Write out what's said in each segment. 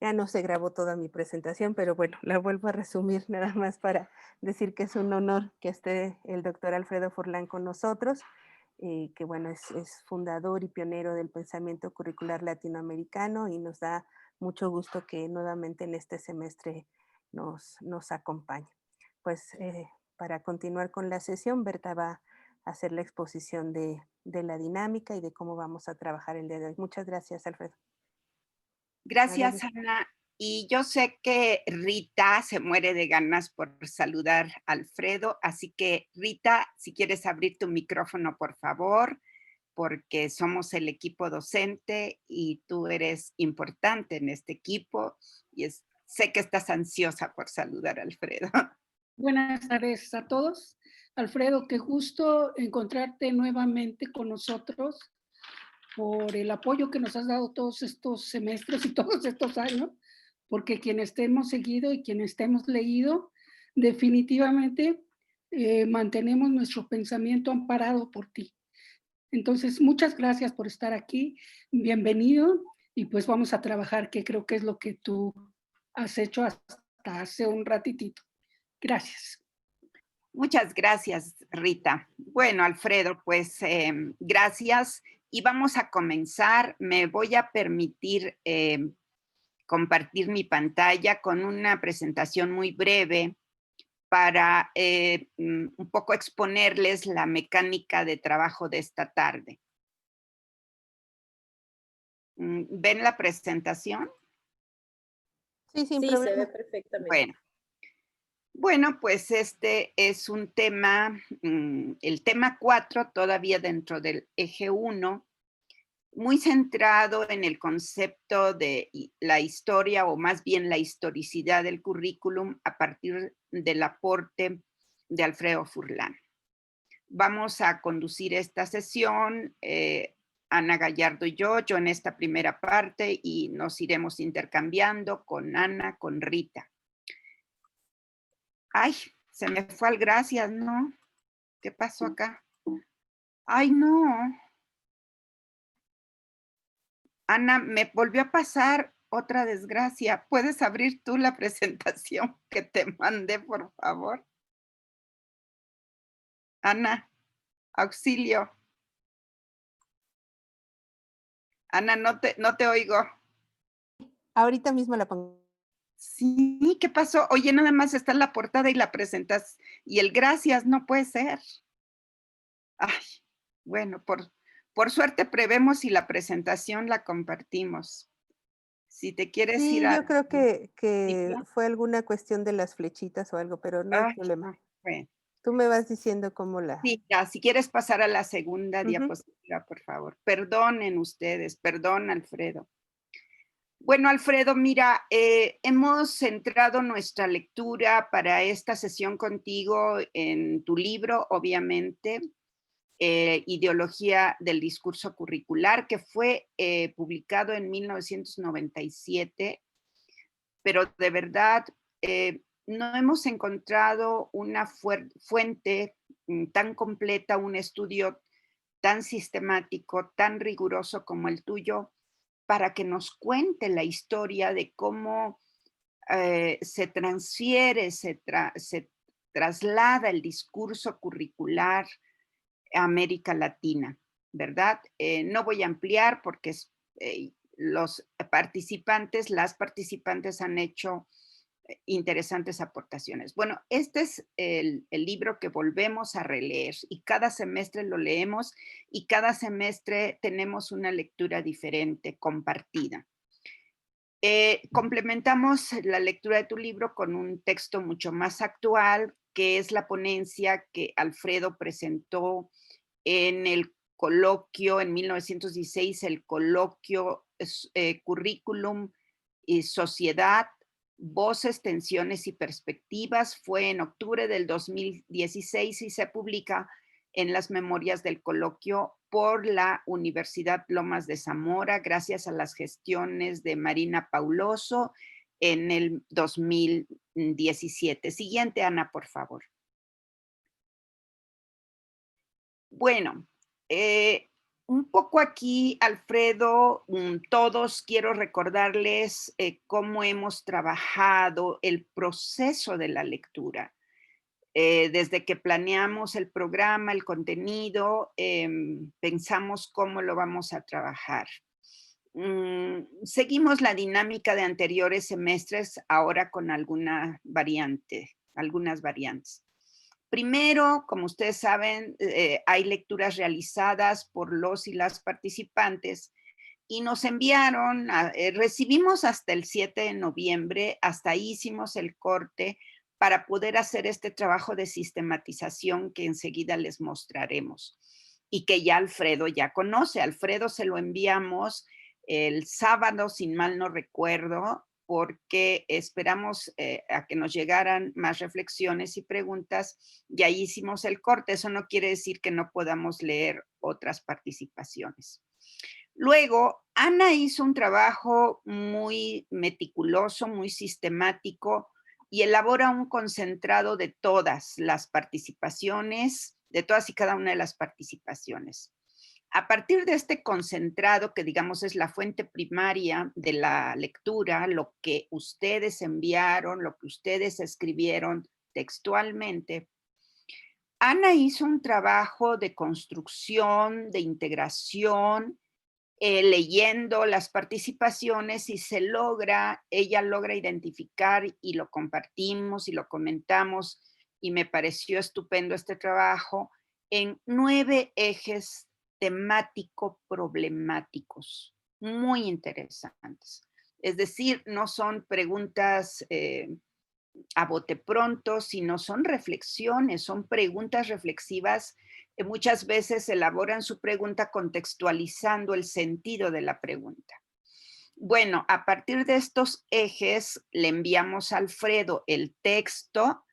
Ya no se grabó toda mi presentación, pero bueno, la vuelvo a resumir nada más para decir que es un honor que esté el doctor Alfredo Furlan con nosotros, que bueno, es fundador y pionero del pensamiento curricular latinoamericano y nos da mucho gusto que nuevamente en este semestre nos acompañe. Pues para continuar con la sesión, Berta va a hacer la exposición de la dinámica y de cómo vamos a trabajar el día de hoy. Muchas gracias, Alfredo. Gracias, Adelante. Ana. Y yo sé que Rita se muere de ganas por saludar a Alfredo, así que Rita, si quieres abrir tu micrófono, por favor, porque somos el equipo docente y tú eres importante en este equipo y sé que estás ansiosa por saludar a Alfredo. Buenas tardes a todos. Alfredo, qué gusto encontrarte nuevamente con nosotros por el apoyo que nos has dado todos estos semestres y todos estos años, porque quienes te hemos seguido y quienes te hemos leído, definitivamente mantenemos nuestro pensamiento amparado por ti. Entonces, muchas gracias por estar aquí, bienvenido y pues vamos a trabajar, que creo que es lo que tú has hecho hasta hace un ratitito. Gracias. Muchas gracias, Rita. Bueno, Alfredo, pues gracias y vamos a comenzar. Me voy a permitir compartir mi pantalla con una presentación muy breve para un poco exponerles la mecánica de trabajo de esta tarde. ¿Ven la presentación? Sí, sin Sí, se ve problema. perfectamente. Bueno, pues este es un tema, el tema 4, todavía dentro del eje 1, muy centrado en el concepto de la historia, o más bien la historicidad del currículum a partir del aporte de Alfredo Furlan. Vamos a conducir esta sesión, Ana Gallardo y yo en esta primera parte, y nos iremos intercambiando con Ana, con Rita. Ay, se me fue al gracias, ¿no? ¿Qué pasó acá? Ay, no. Ana, me volvió a pasar otra desgracia. ¿Puedes abrir tú la presentación que te mandé, por favor? Ana, auxilio. Ana, no te oigo. Ahorita mismo la pongo. Sí, ¿qué pasó? Oye, nada más está la portada y la presentas y el gracias, no puede ser. Ay, bueno, por suerte prevemos y la presentación la compartimos. Si te quieres ir Sí, a... yo creo que ¿no? fue alguna cuestión de las flechitas o algo, pero no hay Ay, problema. no, bueno. Tú me vas diciendo cómo la... Sí, ya, si quieres pasar a la segunda Ujú. diapositiva, por favor. Perdonen ustedes, perdón, Alfredo. Bueno, Alfredo, mira, hemos centrado nuestra lectura para esta sesión contigo en tu libro, obviamente, Ideología del Discurso Curricular, que fue publicado en 1997, pero de verdad no hemos encontrado una fuente tan completa, un estudio tan sistemático, tan riguroso como el tuyo, para que nos cuente la historia de cómo se transfiere, se traslada el discurso curricular a América Latina, ¿verdad? No voy a ampliar porque los participantes, las participantes han hecho interesantes aportaciones. Bueno, este es el libro que volvemos a releer y cada semestre lo leemos y cada semestre tenemos una lectura diferente, compartida. Complementamos la lectura de tu libro con un texto mucho más actual, que es la ponencia que Alfredo presentó en el coloquio, en 1916, el coloquio Currículum y Sociedad, Voces, Tensiones y Perspectivas. Fue en octubre del 2016 y se publica en las memorias del coloquio por la Universidad Lomas de Zamora, gracias a las gestiones de Marina Pauloso en el 2017. Siguiente, Ana, por favor. Bueno, Un poco aquí, Alfredo, todos quiero recordarles cómo hemos trabajado el proceso de la lectura. Desde que planeamos el programa, el contenido, pensamos cómo lo vamos a trabajar. Seguimos la dinámica de anteriores semestres, ahora con algunas variantes. Primero, como ustedes saben, hay lecturas realizadas por los y las participantes y nos enviaron, recibimos hasta el 7 de noviembre, hasta ahí hicimos el corte para poder hacer este trabajo de sistematización que enseguida les mostraremos y que ya Alfredo ya conoce. Alfredo se lo enviamos el sábado, sin mal no recuerdo, porque esperamos a que nos llegaran más reflexiones y preguntas y ahí hicimos el corte. Eso no quiere decir que no podamos leer otras participaciones. Luego, Ana hizo un trabajo muy meticuloso, muy sistemático y elabora un concentrado de todas las participaciones, de todas y cada una de las participaciones. A partir de este concentrado, que digamos es la fuente primaria de la lectura, lo que ustedes enviaron, lo que ustedes escribieron textualmente, Ana hizo un trabajo de construcción, de integración, leyendo las participaciones y ella logra identificar y lo compartimos y lo comentamos y me pareció estupendo este trabajo en 9 ejes temático-problemáticos, muy interesantes. Es decir, no son preguntas a bote pronto, sino son reflexiones, son preguntas reflexivas que muchas veces elaboran su pregunta contextualizando el sentido de la pregunta. Bueno, a partir de estos ejes le enviamos a Alfredo el texto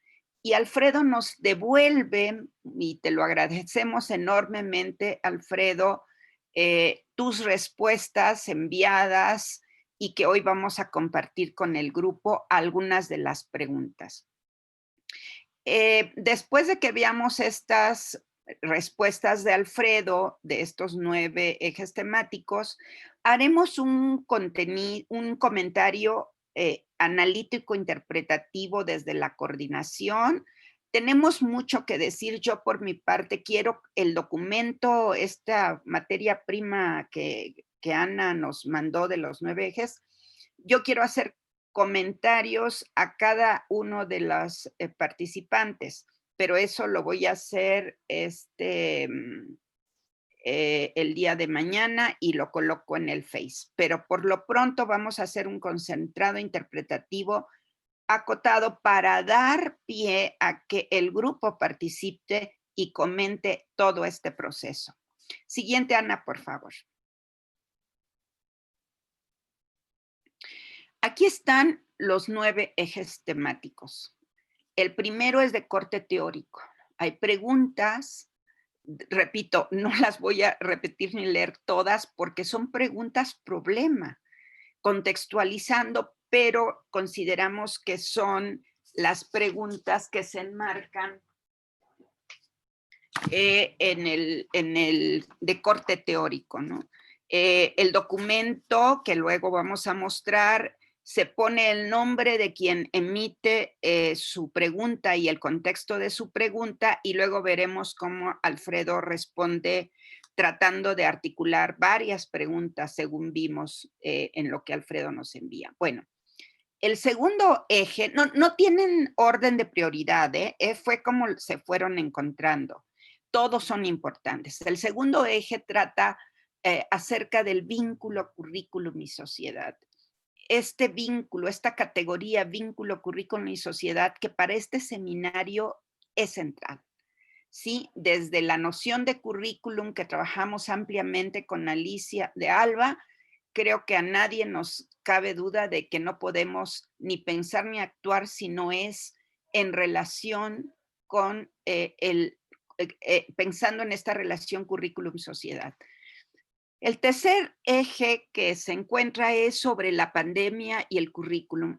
y Alfredo nos devuelve, y te lo agradecemos enormemente, Alfredo, tus respuestas enviadas y que hoy vamos a compartir con el grupo algunas de las preguntas. Después de que veamos estas respuestas de Alfredo, de estos 9 ejes temáticos, haremos un comentario analítico interpretativo desde la coordinación. Tenemos mucho que decir. Yo por mi parte quiero el documento, esta materia prima que Ana nos mandó de los 9 ejes. Yo quiero hacer comentarios a cada uno de los participantes, pero eso lo voy a hacer el día de mañana y lo coloco en el Face. Pero por lo pronto vamos a hacer un concentrado interpretativo acotado para dar pie a que el grupo participe y comente todo este proceso. Siguiente, Ana, por favor. Aquí están los 9 ejes temáticos. El primero es de corte teórico. Hay preguntas, repito, no las voy a repetir ni leer todas porque son preguntas problema, contextualizando, pero consideramos que son las preguntas que se enmarcan en el de corte teórico, ¿no? El documento que luego vamos a mostrar se pone el nombre de quien emite su pregunta y el contexto de su pregunta y luego veremos cómo Alfredo responde tratando de articular varias preguntas según vimos en lo que Alfredo nos envía. Bueno, el segundo eje, no tienen orden de prioridad, fue como se fueron encontrando. Todos son importantes. El segundo eje trata acerca del vínculo currículum y sociedad. Este vínculo, esta categoría vínculo, currículum y sociedad que para este seminario es central. ¿Sí? Desde la noción de currículum que trabajamos ampliamente con Alicia de Alba, creo que a nadie nos cabe duda de que no podemos ni pensar ni actuar si no es en relación con pensando en esta relación currículum-sociedad. El tercer eje que se encuentra es sobre la pandemia y el currículum.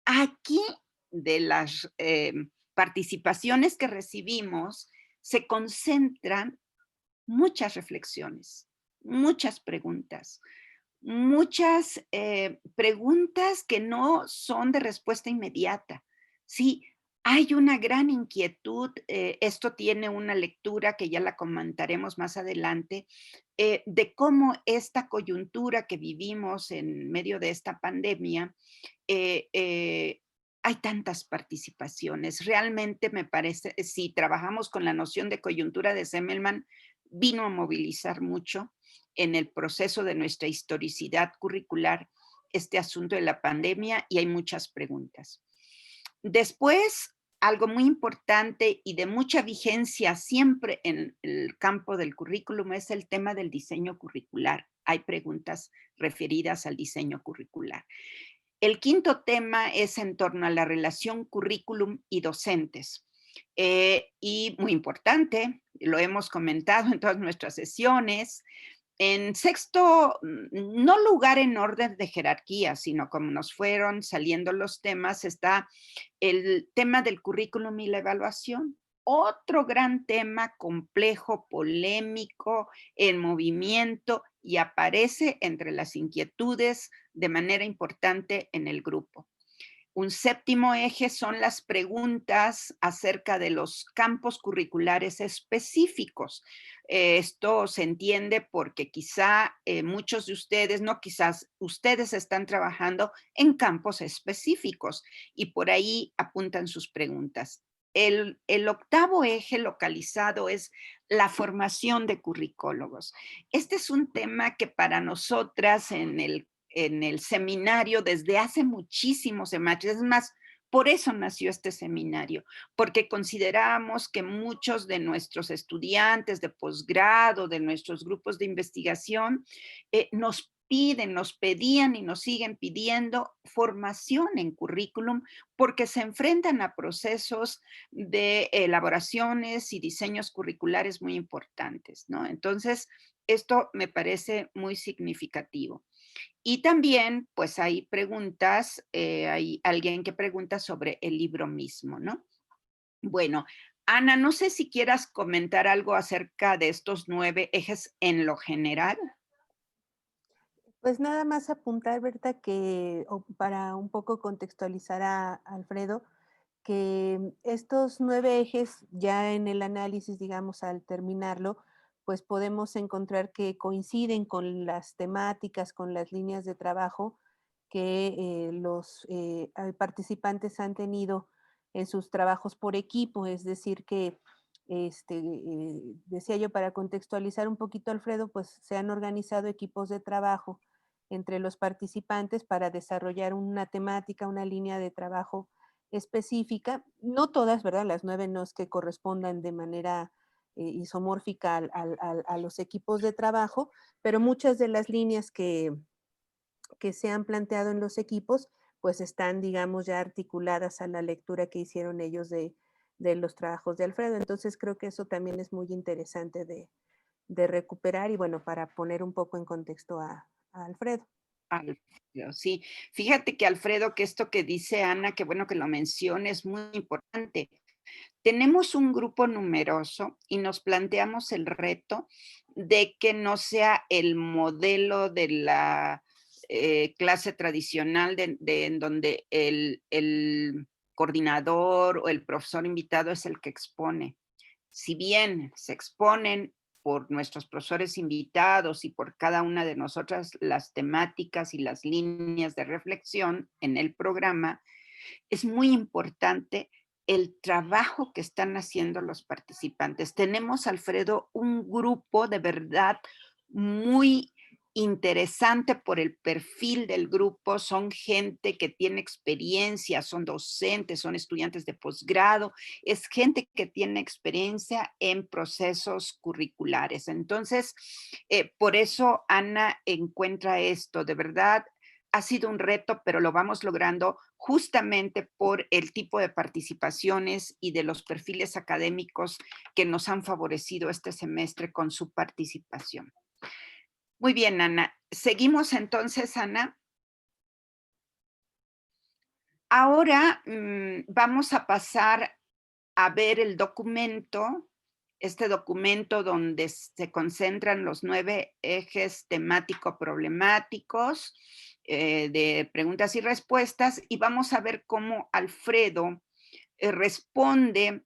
Aquí, de las participaciones que recibimos, se concentran muchas reflexiones muchas preguntas. Muchas preguntas que no son de respuesta inmediata. Sí, hay una gran inquietud, esto tiene una lectura que ya la comentaremos más adelante, de cómo esta coyuntura que vivimos en medio de esta pandemia, eh, eh, hay tantas participaciones. Realmente me parece, si trabajamos con la noción de coyuntura de Semmelman, vino a movilizar mucho en el proceso de nuestra historicidad curricular este asunto de la pandemia y hay muchas preguntas. Después, algo muy importante y de mucha vigencia siempre en el campo del currículum es el tema del diseño curricular. Hay preguntas referidas al diseño curricular. El quinto tema es en torno a la relación currículum y docentes. Y muy importante, lo hemos comentado en todas nuestras sesiones, en sexto, no lugar en orden de jerarquía, sino como nos fueron saliendo los temas, está el tema del currículum y la evaluación. Otro gran tema complejo, polémico, en movimiento y aparece entre las inquietudes de manera importante en el grupo. Un séptimo eje son las preguntas acerca de los campos curriculares específicos. Esto se entiende porque quizá muchos de ustedes, no quizás, ustedes están trabajando en campos específicos y por ahí apuntan sus preguntas. El octavo eje localizado es la formación de curricólogos. Este es un tema que para nosotras en el seminario desde hace muchísimos semestres. Es más, por eso nació este seminario, porque consideramos que muchos de nuestros estudiantes de posgrado, de nuestros grupos de investigación, nos piden, nos pedían y nos siguen pidiendo formación en currículum porque se enfrentan a procesos de elaboraciones y diseños curriculares muy importantes, ¿no? Entonces, esto me parece muy significativo. Y también, pues hay preguntas, hay alguien que pregunta sobre el libro mismo, ¿no? Bueno, Ana, no sé si quieras comentar algo acerca de estos 9 ejes en lo general. Pues nada más apuntar, Berta, que para un poco contextualizar a Alfredo, que estos 9 ejes ya en el análisis, digamos, al terminarlo, pues podemos encontrar que coinciden con las temáticas, con las líneas de trabajo que los participantes han tenido en sus trabajos por equipo, es decir, que decía yo, para contextualizar un poquito, Alfredo, pues se han organizado equipos de trabajo entre los participantes para desarrollar una temática, una línea de trabajo específica. No todas, ¿verdad? Las 9 no es que correspondan de manera isomórfica a los equipos de trabajo, pero muchas de las líneas que se han planteado en los equipos, pues están, digamos, ya articuladas a la lectura que hicieron ellos de los trabajos de Alfredo. Entonces creo que eso también es muy interesante de recuperar y bueno, para poner un poco en contexto a Alfredo. Alfredo, sí. Fíjate que Alfredo, que esto que dice Ana, qué bueno que lo menciones, es muy importante. Tenemos un grupo numeroso y nos planteamos el reto de que no sea el modelo de la clase tradicional en donde el coordinador o el profesor invitado es el que expone. Si bien se exponen por nuestros profesores invitados y por cada una de nosotras las temáticas y las líneas de reflexión en el programa, es muy importante el trabajo que están haciendo los participantes. Tenemos, Alfredo, un grupo de verdad muy interesante por el perfil del grupo. Son gente que tiene experiencia, son docentes, son estudiantes de posgrado, es gente que tiene experiencia en procesos curriculares. Entonces, por eso Ana encuentra esto, de verdad, ha sido un reto, pero lo vamos logrando justamente por el tipo de participaciones y de los perfiles académicos que nos han favorecido este semestre con su participación. Muy bien, Ana. Seguimos entonces, Ana. Ahora vamos a pasar a ver el documento este documento donde se concentran los 9 ejes temático-problemáticos de preguntas y respuestas, y vamos a ver cómo Alfredo responde.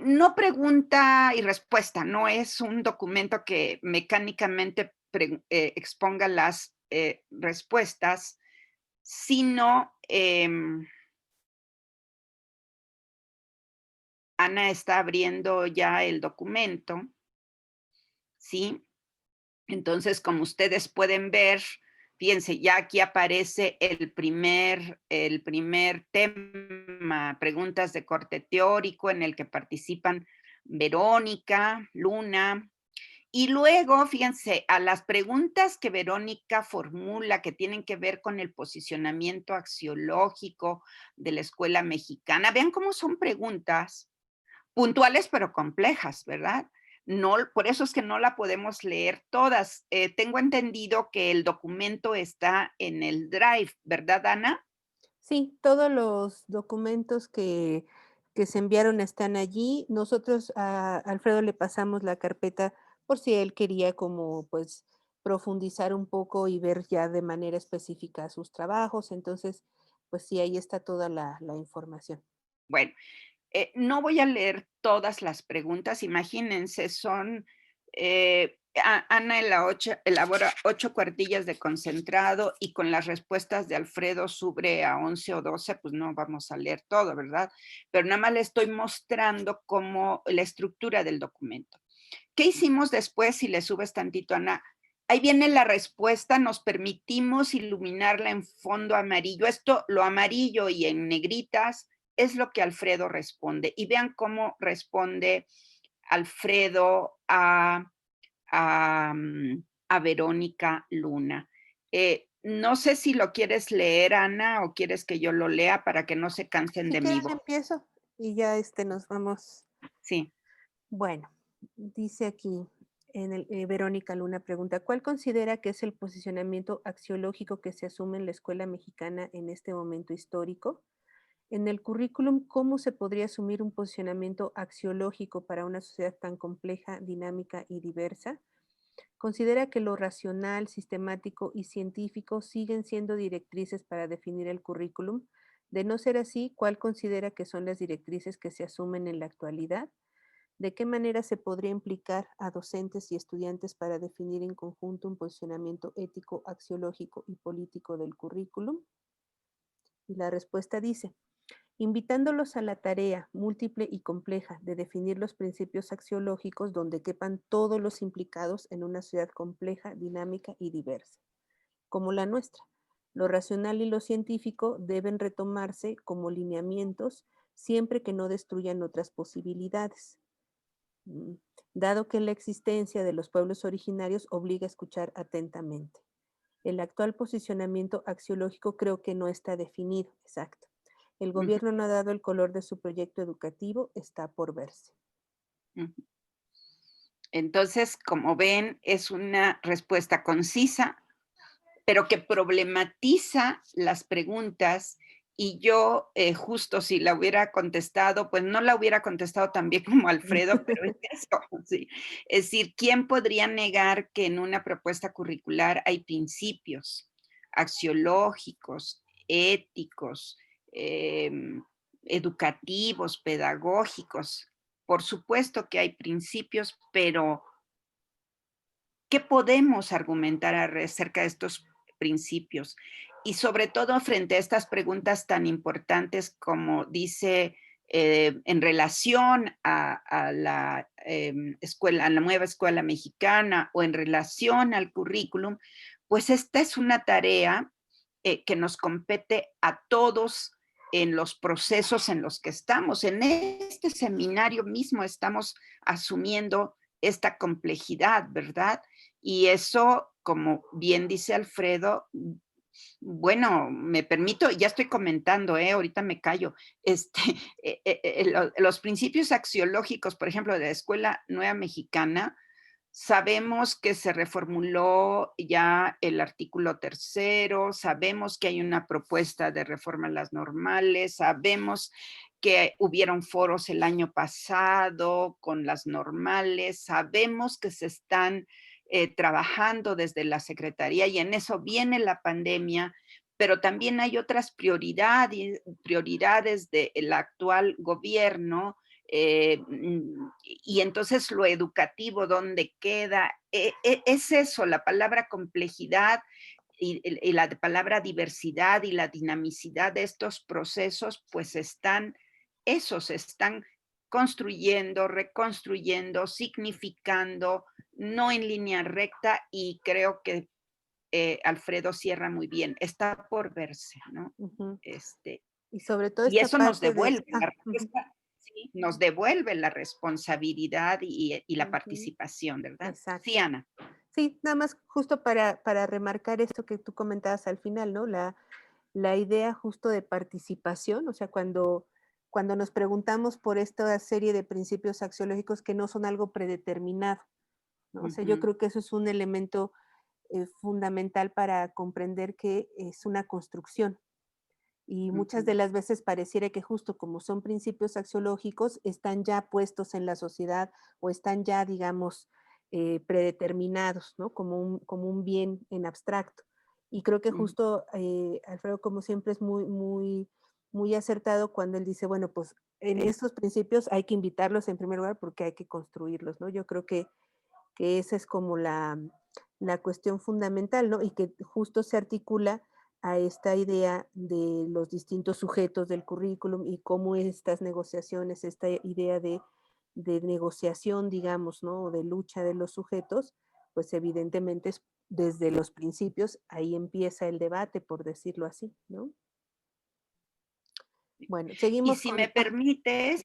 No pregunta y respuesta, no es un documento que mecánicamente exponga las respuestas, sino Ana está abriendo ya el documento, ¿sí? Entonces, como ustedes pueden ver, fíjense, ya aquí aparece el primer tema, preguntas de corte teórico, en el que participan Verónica, Luna, y luego, fíjense, a las preguntas que Verónica formula, que tienen que ver con el posicionamiento axiológico de la escuela mexicana, vean cómo son preguntas puntuales pero complejas, ¿verdad? No, por eso es que no la podemos leer todas. Tengo entendido que el documento está en el Drive, ¿verdad, Ana? Sí, todos los documentos que se enviaron están allí. Nosotros a Alfredo le pasamos la carpeta por si él quería como pues profundizar un poco y ver ya de manera específica sus trabajos. Entonces, pues sí, ahí está toda la información. Bueno, no voy a leer todas las preguntas, imagínense, son, Ana elabora 8 cuartillas de concentrado y con las respuestas de Alfredo sube a 11 o 12, pues no vamos a leer todo, ¿verdad? Pero nada más le estoy mostrando cómo la estructura del documento. ¿Qué hicimos después? Si le subes tantito, Ana. Ahí viene la respuesta, nos permitimos iluminarla en fondo amarillo. Esto, lo amarillo y en negritas, es lo que Alfredo responde. Y vean cómo responde Alfredo a Verónica Luna. No sé si lo quieres leer, Ana, o quieres que yo lo lea para que no se cansen Si de mi quieren voz. empiezo y ya nos vamos. Sí. Bueno, dice aquí Verónica Luna pregunta, ¿cuál considera que es el posicionamiento axiológico que se asume en la escuela mexicana en este momento histórico? En el currículum, ¿cómo se podría asumir un posicionamiento axiológico para una sociedad tan compleja, dinámica y diversa? ¿Considera que lo racional, sistemático y científico siguen siendo directrices para definir el currículum? De no ser así, ¿cuál considera que son las directrices que se asumen en la actualidad? ¿De qué manera se podría implicar a docentes y estudiantes para definir en conjunto un posicionamiento ético, axiológico y político del currículum? Y la respuesta dice, invitándolos a la tarea múltiple y compleja de definir los principios axiológicos donde quepan todos los implicados en una sociedad compleja, dinámica y diversa, como la nuestra. Lo racional y lo científico deben retomarse como lineamientos siempre que no destruyan otras posibilidades, dado que la existencia de los pueblos originarios obliga a escuchar atentamente. El actual posicionamiento axiológico creo que no está definido, exacto. El gobierno no ha dado el color de su proyecto educativo, está por verse. Entonces, como ven, es una respuesta concisa, pero que problematiza las preguntas, y yo justo si la hubiera contestado, pues no la hubiera contestado tan bien como Alfredo, pero es eso, ¿sí? Es decir, ¿quién podría negar que en una propuesta curricular hay principios axiológicos, éticos, educativos, pedagógicos? Por supuesto que hay principios, pero ¿qué podemos argumentar acerca de estos principios? Y sobre todo frente a estas preguntas tan importantes como dice en relación a la escuela, a la nueva escuela mexicana o en relación al currículum, pues esta es una tarea que nos compete a todos en los procesos en los que estamos. En este seminario mismo estamos asumiendo esta complejidad, ¿verdad? Y eso, como bien dice Alfredo, bueno, me permito, ya estoy comentando, ahorita me callo, los principios axiológicos, por ejemplo, de la Escuela Nueva Mexicana, Sabemos que se reformuló ya el artículo 3º, sabemos que hay una propuesta de reforma a las normales, sabemos que hubieron foros el año pasado con las normales, sabemos que se están trabajando desde la Secretaría y en eso viene la pandemia, pero también hay otras prioridades del actual gobierno. Y entonces lo educativo, ¿dónde queda? Es eso, la palabra complejidad y la palabra diversidad y la dinamicidad de estos procesos, pues están construyendo, reconstruyendo, significando, no en línea recta, y creo que Alfredo cierra muy bien. Está por verse, ¿no? Ujú. Este, Y sobre todo y esta eso nos parte de... devuelve la ujú, respuesta, ¿sí? Nos devuelve la responsabilidad y la ujú, participación, ¿verdad? Sí, exacto. Ana. Sí, nada más justo para remarcar esto que tú comentabas al final, ¿no? La idea justo de participación, o sea, cuando nos preguntamos por esta serie de principios axiológicos que no son algo predeterminado, ¿no? O sea, yo Ujú, creo que eso es un elemento fundamental para comprender que es una construcción. Y muchas ujú, de las veces pareciera que justo como son principios axiológicos, están ya puestos en la sociedad o están ya, digamos, predeterminados, ¿no? Como un bien en abstracto. Y creo que ujú. justo Alfredo, como siempre, es muy acertado cuando él dice, bueno, pues en estos principios hay que invitarlos en primer lugar porque hay que construirlos, ¿no? Yo creo que esa es como la cuestión fundamental, ¿no? Y que justo se articula a esta idea de los distintos sujetos del currículum y cómo estas negociaciones, esta idea de negociación, digamos, ¿no? O de lucha de los sujetos, pues evidentemente es desde los principios, ahí empieza el debate, por decirlo así, ¿no? Bueno, Y seguimos si me con... permites,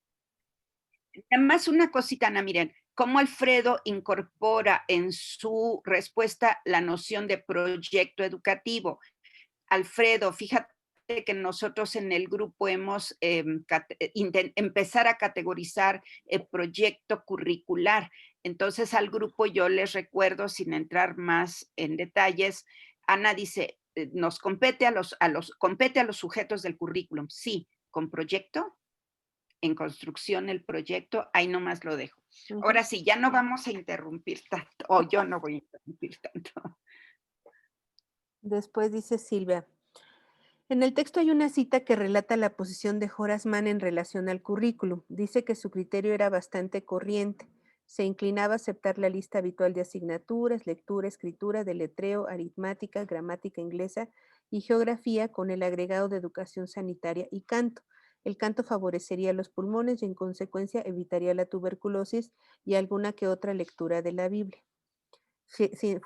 nada más una cosita, Ana, miren, cómo Alfredo incorpora en su respuesta la noción de proyecto educativo. Alfredo, fíjate que nosotros en el grupo hemos empezar a categorizar el proyecto curricular. Entonces al grupo yo les recuerdo, sin entrar más en detalles, Ana dice, nos compete a los sujetos del currículum. Sí, con proyecto, en construcción el proyecto, ahí nomás lo dejo. Ujú. Ahora sí, ya no vamos a interrumpir tanto, o yo no voy a interrumpir tanto. Después dice Silvia, en el texto hay una cita que relata la posición de Horace Mann en relación al currículum. Dice que su criterio era bastante corriente. Se inclinaba a aceptar la lista habitual de asignaturas, lectura, escritura, deletreo, aritmática, gramática inglesa y geografía con el agregado de educación sanitaria y canto. El canto favorecería los pulmones y en consecuencia evitaría la tuberculosis y alguna que otra lectura de la Biblia.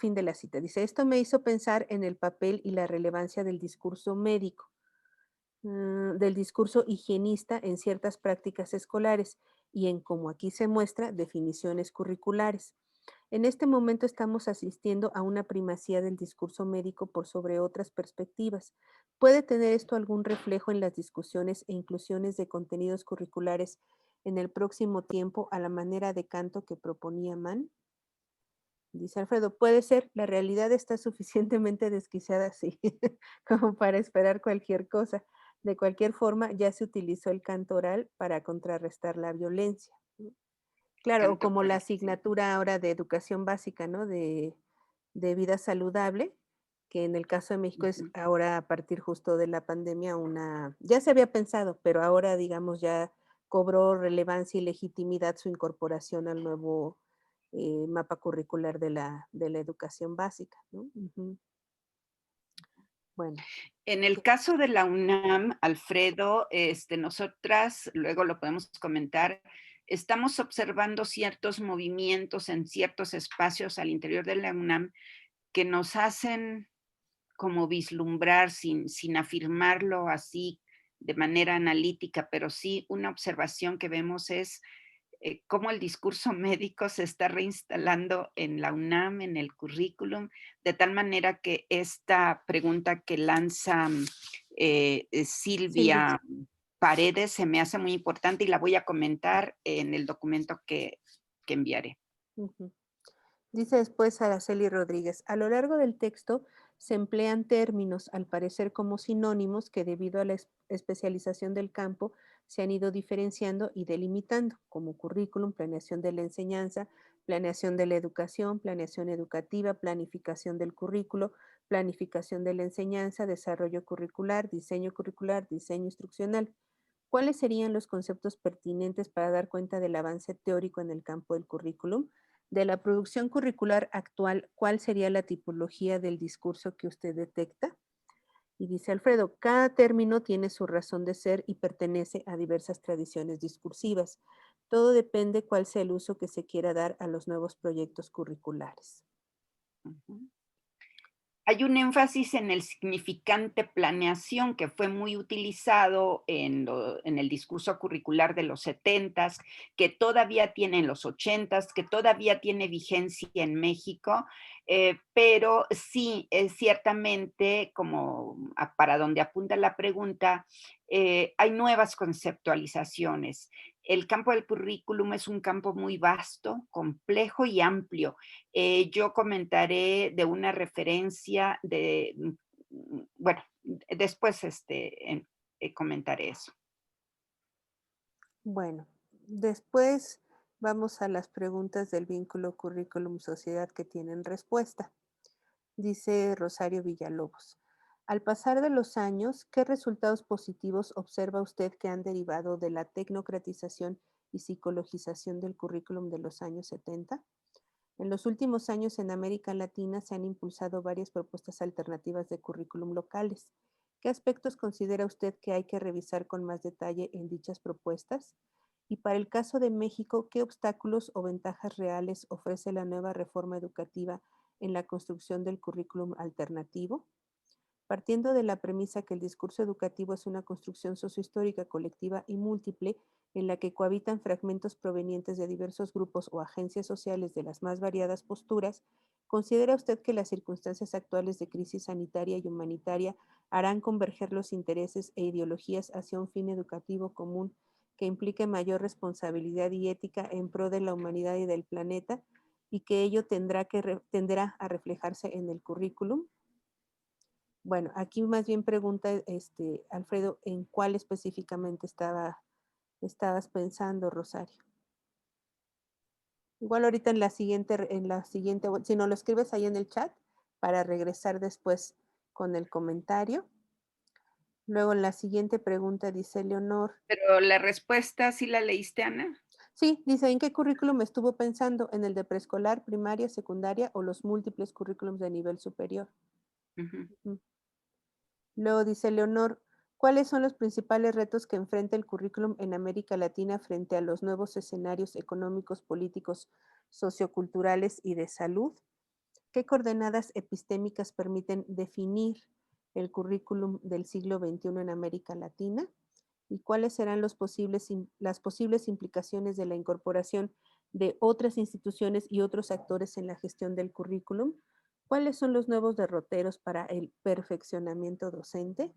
Fin de la cita. Dice, esto me hizo pensar en el papel y la relevancia del discurso médico, del discurso higienista en ciertas prácticas escolares y en, como aquí se muestra, definiciones curriculares. En este momento estamos asistiendo a una primacía del discurso médico por sobre otras perspectivas. ¿Puede tener esto algún reflejo en las discusiones e inclusiones de contenidos curriculares en el próximo tiempo a la manera de canto que proponía Mann? Dice Alfredo, puede ser, la realidad está suficientemente desquiciada así, como para esperar cualquier cosa. De cualquier forma, ya se utilizó el canto oral para contrarrestar la violencia. Claro, o Canto como la colectivo. asignatura ahora de educación básica, ¿no? De vida saludable, que en el caso de México es Ujú. ahora a partir justo de la pandemia ya se había pensado, pero ahora digamos ya cobró relevancia y legitimidad su incorporación al nuevo mapa curricular de la educación básica, ¿no? Ujú. Bueno, En el caso de la UNAM, Alfredo, nosotras, luego lo podemos comentar, estamos observando ciertos movimientos en ciertos espacios al interior de la UNAM que nos hacen como vislumbrar sin afirmarlo así de manera analítica, pero sí una observación que vemos es cómo el discurso médico se está reinstalando en la UNAM, en el currículum, de tal manera que esta pregunta que lanza Silvia. Silvia Paredes se me hace muy importante y la voy a comentar en el documento que enviaré. Ujú. Dice después Araceli Rodríguez, a lo largo del texto se emplean términos, al parecer como sinónimos, que debido a la especialización del campo se han ido diferenciando y delimitando, como currículum, planeación de la enseñanza, planeación de la educación, planeación educativa, planificación del currículo, planificación de la enseñanza, desarrollo curricular, diseño instruccional. ¿Cuáles serían los conceptos pertinentes para dar cuenta del avance teórico en el campo del currículum? De la producción curricular actual, ¿cuál sería la tipología del discurso que usted detecta? Y dice Alfredo, cada término tiene su razón de ser y pertenece a diversas tradiciones discursivas. Todo depende cuál sea el uso que se quiera dar a los nuevos proyectos curriculares. Ujú. Hay un énfasis en el significante planeación que fue muy utilizado en el discurso curricular de los 70s, que todavía tiene en los 80s, que todavía tiene vigencia en México, pero sí, ciertamente, como para donde apunta la pregunta, hay nuevas conceptualizaciones. El campo del currículum es un campo muy vasto, complejo y amplio. Yo comentaré de una referencia de, bueno, después comentaré eso. Bueno, después vamos a las preguntas del vínculo currículum-sociedad que tienen respuesta. Dice Rosario Villalobos. Al pasar de los años, ¿qué resultados positivos observa usted que han derivado de la tecnocratización y psicologización del currículum de los años 70? En los últimos años en América Latina se han impulsado varias propuestas alternativas de currículum locales. ¿Qué aspectos considera usted que hay que revisar con más detalle en dichas propuestas? Y para el caso de México, ¿qué obstáculos o ventajas reales ofrece la nueva reforma educativa en la construcción del currículum alternativo? Partiendo de la premisa que el discurso educativo es una construcción sociohistórica colectiva y múltiple en la que cohabitan fragmentos provenientes de diversos grupos o agencias sociales de las más variadas posturas, ¿considera usted que las circunstancias actuales de crisis sanitaria y humanitaria harán converger los intereses e ideologías hacia un fin educativo común que implique mayor responsabilidad y ética en pro de la humanidad y del planeta y que ello tenderá a reflejarse en el currículum? Bueno, aquí más bien pregunta, Alfredo, ¿en cuál específicamente estabas pensando, Rosario? Igual ahorita en la siguiente, si no lo escribes ahí en el chat para regresar después con el comentario. Luego en la siguiente pregunta dice Leonor. Pero la respuesta, ¿sí la leíste, Ana? Sí, dice, ¿en qué currículum estuvo pensando? ¿En el de preescolar, primaria, secundaria o los múltiples currículums de nivel superior? Ujú. Ujú. Luego dice Leonor, ¿cuáles son los principales retos que enfrenta el currículum en América Latina frente a los nuevos escenarios económicos, políticos, socioculturales y de salud? ¿Qué coordenadas epistémicas permiten definir el currículum del siglo XXI en América Latina? ¿Y cuáles serán las posibles implicaciones de la incorporación de otras instituciones y otros actores en la gestión del currículum? ¿Cuáles son los nuevos derroteros para el perfeccionamiento docente?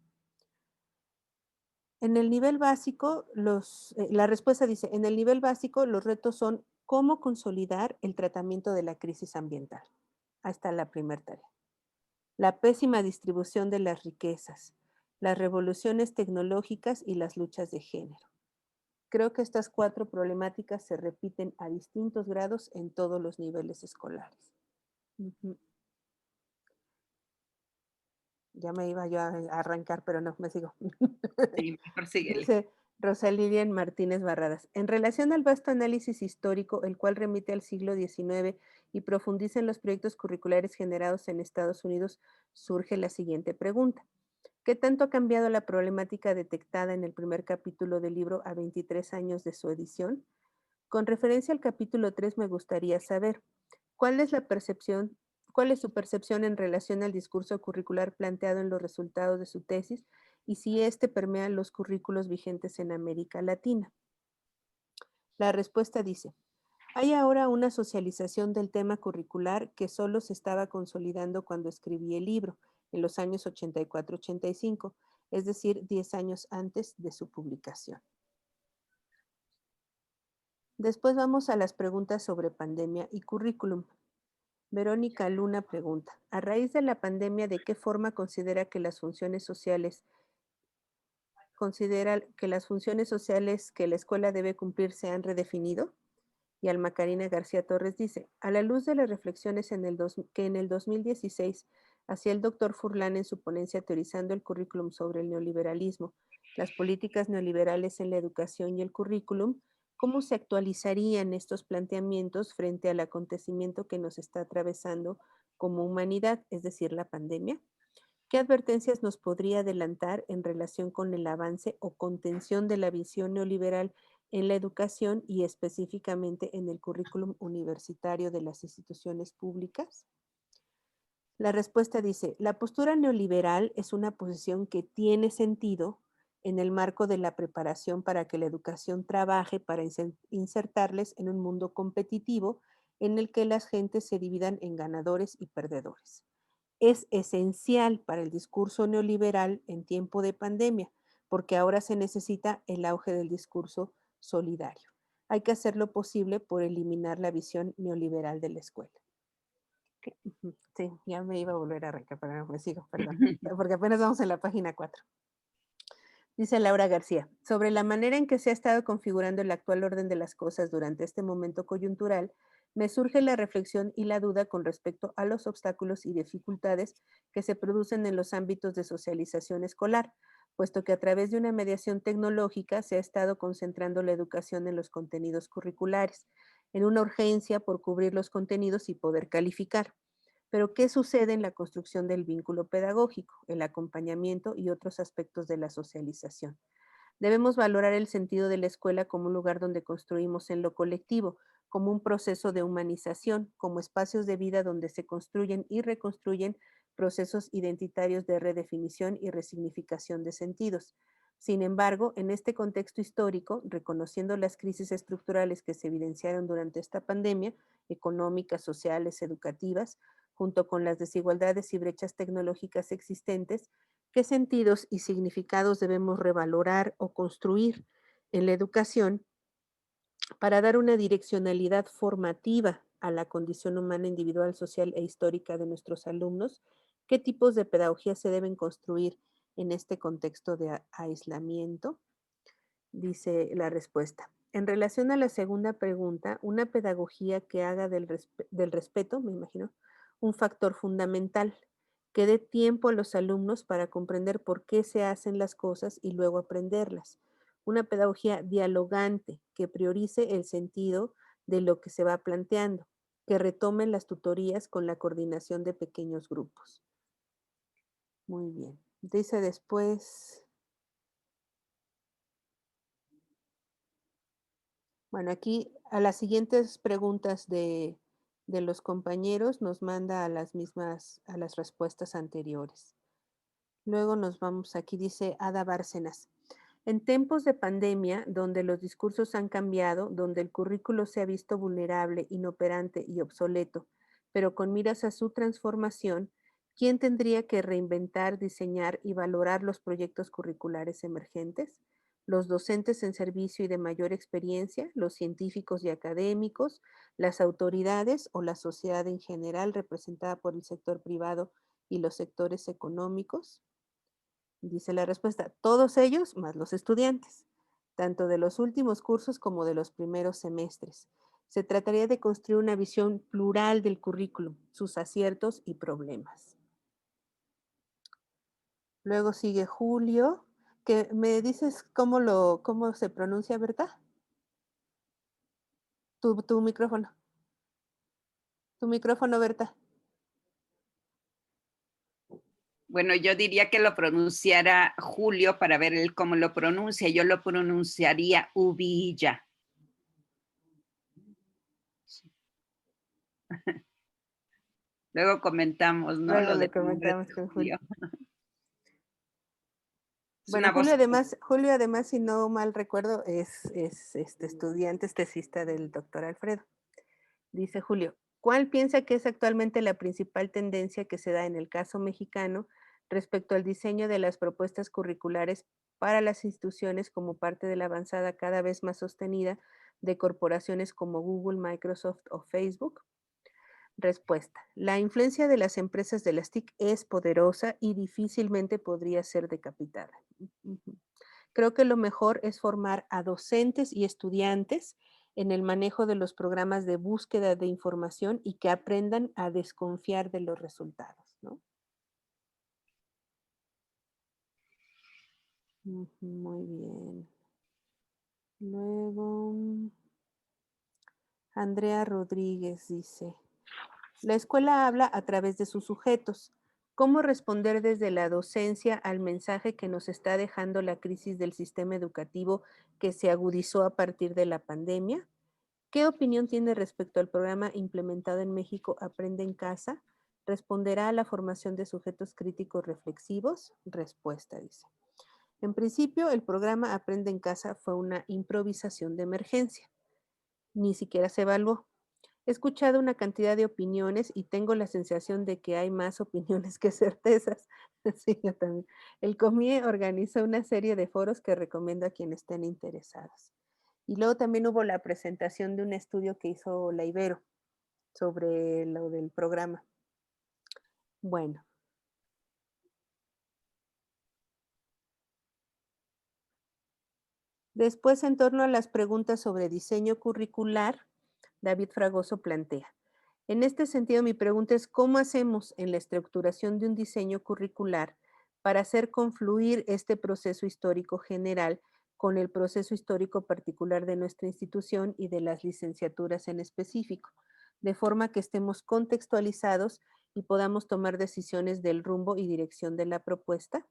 En el nivel básico, la respuesta dice, en el nivel básico los retos son cómo consolidar el tratamiento de la crisis ambiental. Ahí está la primera tarea. La pésima distribución de las riquezas, las revoluciones tecnológicas y las luchas de género. Creo que estas 4 problemáticas se repiten a distintos grados en todos los niveles escolares. Ujú. Ya me iba yo a arrancar, pero no, me sigo. Sí, mejor síguele. Dice Rosa Lilian Martínez Barradas. En relación al vasto análisis histórico, el cual remite al siglo XIX y profundiza en los proyectos curriculares generados en Estados Unidos, surge la siguiente pregunta. ¿Qué tanto ha cambiado la problemática detectada en el primer capítulo del libro a 23 años de su edición? Con referencia al capítulo 3, me gustaría saber, ¿cuál es la percepción, cuál es su percepción en relación al discurso curricular planteado en los resultados de su tesis y si éste permea los currículos vigentes en América Latina? La respuesta dice, hay ahora una socialización del tema curricular que solo se estaba consolidando cuando escribí el libro, en los años 84-85, es decir, 10 años antes de su publicación. Después vamos a las preguntas sobre pandemia y currículum. Verónica Luna pregunta, a raíz de la pandemia, ¿de qué forma considera que las funciones sociales que la escuela debe cumplir se han redefinido? Y Alma Karina García Torres dice, a la luz de las reflexiones que en el 2016 hacía el doctor Furlan en su ponencia teorizando el currículum sobre el neoliberalismo, las políticas neoliberales en la educación y el currículum, ¿cómo se actualizarían estos planteamientos frente al acontecimiento que nos está atravesando como humanidad, es decir, la pandemia? ¿Qué advertencias nos podría adelantar en relación con el avance o contención de la visión neoliberal en la educación y específicamente en el currículum universitario de las instituciones públicas? La respuesta dice, la postura neoliberal es una posición que tiene sentido en el marco de la preparación para que la educación trabaje para insertarles en un mundo competitivo en el que las gentes se dividan en ganadores y perdedores. Es esencial para el discurso neoliberal en tiempo de pandemia, porque ahora se necesita el auge del discurso solidario. Hay que hacer lo posible por eliminar la visión neoliberal de la escuela. Sí, ya me iba a volver a arrancar, pero me sigo, perdón, porque apenas vamos en la página 4. Dice Laura García, sobre la manera en que se ha estado configurando el actual orden de las cosas durante este momento coyuntural, me surge la reflexión y la duda con respecto a los obstáculos y dificultades que se producen en los ámbitos de socialización escolar, puesto que a través de una mediación tecnológica se ha estado concentrando la educación en los contenidos curriculares, en una urgencia por cubrir los contenidos y poder calificar. Pero, ¿qué sucede en la construcción del vínculo pedagógico, el acompañamiento y otros aspectos de la socialización? Debemos valorar el sentido de la escuela como un lugar donde construimos en lo colectivo, como un proceso de humanización, como espacios de vida donde se construyen y reconstruyen procesos identitarios de redefinición y resignificación de sentidos. Sin embargo, en este contexto histórico, reconociendo las crisis estructurales que se evidenciaron durante esta pandemia, económicas, sociales, educativas, junto con las desigualdades y brechas tecnológicas existentes, ¿qué sentidos y significados debemos revalorar o construir en la educación para dar una direccionalidad formativa a la condición humana, individual, social e histórica de nuestros alumnos? ¿Qué tipos de pedagogía se deben construir en este contexto de aislamiento? Dice la respuesta. En relación a la segunda pregunta, una pedagogía que haga del respeto, me imagino, un factor fundamental, que dé tiempo a los alumnos para comprender por qué se hacen las cosas y luego aprenderlas. Una pedagogía dialogante que priorice el sentido de lo que se va planteando, que retome las tutorías con la coordinación de pequeños grupos. Muy bien. Dice después, bueno, aquí a las siguientes preguntas de los compañeros nos manda a las mismas, a las respuestas anteriores. Luego nos vamos, aquí dice Ada Bárcenas. En tiempos de pandemia, donde los discursos han cambiado, donde el currículo se ha visto vulnerable, inoperante y obsoleto, pero con miras a su transformación, ¿quién tendría que reinventar, diseñar y valorar los proyectos curriculares emergentes? ¿Los docentes en servicio y de mayor experiencia, los científicos y académicos, las autoridades o la sociedad en general representada por el sector privado y los sectores económicos? Dice la respuesta, todos ellos más los estudiantes, tanto de los últimos cursos como de los primeros semestres. Se trataría de construir una visión plural del currículum, sus aciertos y problemas. Luego sigue Julio, que me dices cómo se pronuncia, ¿verdad? Tu micrófono. Tu micrófono, Berta. Bueno, yo diría que lo pronunciara Julio para ver él cómo lo pronuncia. Yo lo pronunciaría Uvilla. Luego comentamos, ¿no? Luego Lo le del nombre comentamos de con Julio. Julio. Es Bueno, una voz. Julio además, si no mal recuerdo, es estudiante tesista del doctor Alfredo. Dice Julio, ¿cuál piensa que es actualmente la principal tendencia que se da en el caso mexicano respecto al diseño de las propuestas curriculares para las instituciones como parte de la avanzada cada vez más sostenida de corporaciones como Google, Microsoft o Facebook? Respuesta. La influencia de las empresas de las TIC es poderosa y difícilmente podría ser decapitada. Ujú. Creo que lo mejor es formar a docentes y estudiantes en el manejo de los programas de búsqueda de información y que aprendan a desconfiar de los resultados, ¿no? Ujú, muy bien. Luego, Andrea Rodríguez dice, la escuela habla a través de sus sujetos. ¿Cómo responder desde la docencia al mensaje que nos está dejando la crisis del sistema educativo que se agudizó a partir de la pandemia? ¿Qué opinión tiene respecto al programa implementado en México Aprende en Casa? ¿Responderá a la formación de sujetos críticos reflexivos? Respuesta, dice. En principio, el programa Aprende en Casa fue una improvisación de emergencia. Ni siquiera se evaluó. He escuchado una cantidad de opiniones y tengo la sensación de que hay más opiniones que certezas. Sí, yo también. El COMIE organiza una serie de foros que recomiendo a quienes estén interesados. Y luego también hubo la presentación de un estudio que hizo la Ibero sobre lo del programa. Bueno. Después, en torno a las preguntas sobre diseño curricular, David Fragoso plantea. En este sentido, mi pregunta es, ¿cómo hacemos en la estructuración de un diseño curricular para hacer confluir este proceso histórico general con el proceso histórico particular de nuestra institución y de las licenciaturas en específico, de forma que estemos contextualizados y podamos tomar decisiones del rumbo y dirección de la propuesta?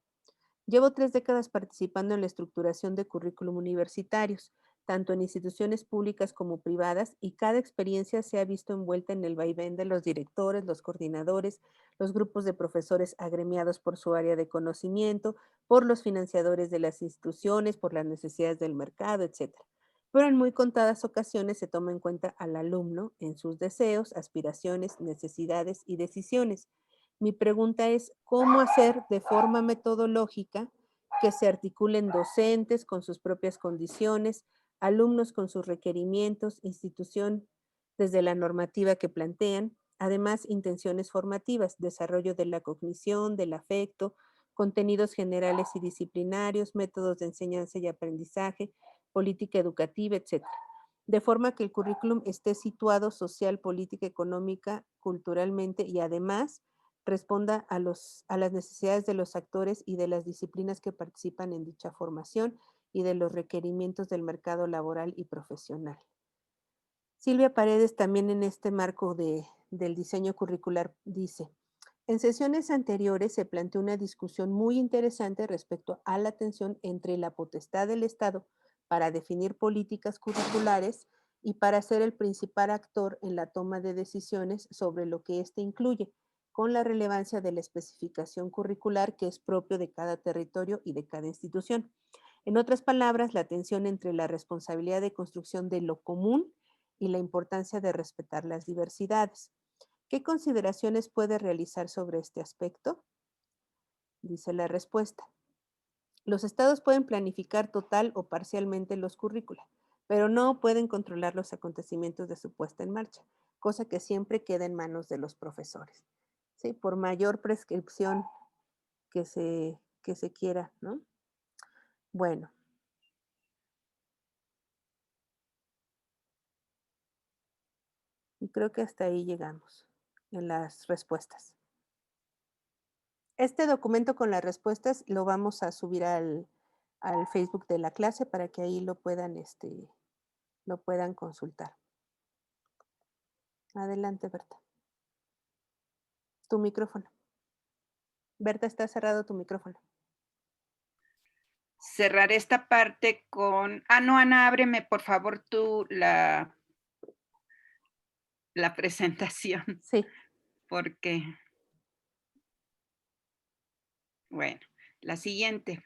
Llevo 3 décadas participando en la estructuración de currículum universitarios, tanto en instituciones públicas como privadas, y cada experiencia se ha visto envuelta en el vaivén de los directores, los coordinadores, los grupos de profesores agremiados por su área de conocimiento, por los financiadores de las instituciones, por las necesidades del mercado, etcétera. Pero en muy contadas ocasiones se toma en cuenta al alumno en sus deseos, aspiraciones, necesidades y decisiones. Mi pregunta es, ¿cómo hacer de forma metodológica que se articulen docentes con sus propias condiciones, alumnos con sus requerimientos, institución desde la normativa que plantean, además intenciones formativas, desarrollo de la cognición, del afecto, contenidos generales y disciplinarios, métodos de enseñanza y aprendizaje, política educativa, etcétera? De forma que el currículum esté situado social, política, económica, culturalmente y además responda a las necesidades de los actores y de las disciplinas que participan en dicha formación y de los requerimientos del mercado laboral y profesional. Silvia Paredes también en este marco del diseño curricular dice, en sesiones anteriores se planteó una discusión muy interesante respecto a la tensión entre la potestad del Estado para definir políticas curriculares y para ser el principal actor en la toma de decisiones sobre lo que éste incluye, con la relevancia de la especificación curricular que es propio de cada territorio y de cada institución. En otras palabras, la tensión entre la responsabilidad de construcción de lo común y la importancia de respetar las diversidades. ¿Qué consideraciones puede realizar sobre este aspecto? Dice la respuesta. Los estados pueden planificar total o parcialmente los currícula, pero no pueden controlar los acontecimientos de su puesta en marcha, cosa que siempre queda en manos de los profesores. ¿Sí? Por mayor prescripción que se quiera, ¿no? Bueno. Y creo que hasta ahí llegamos en las respuestas. Este documento con las respuestas lo vamos a subir al Facebook de la clase para que ahí lo puedan consultar. Adelante, Berta. Tu micrófono. Berta, está cerrado tu micrófono. Cerrar esta parte con... Ah, no, Ana, ábreme por favor tú la presentación. Sí. Porque, bueno, la siguiente.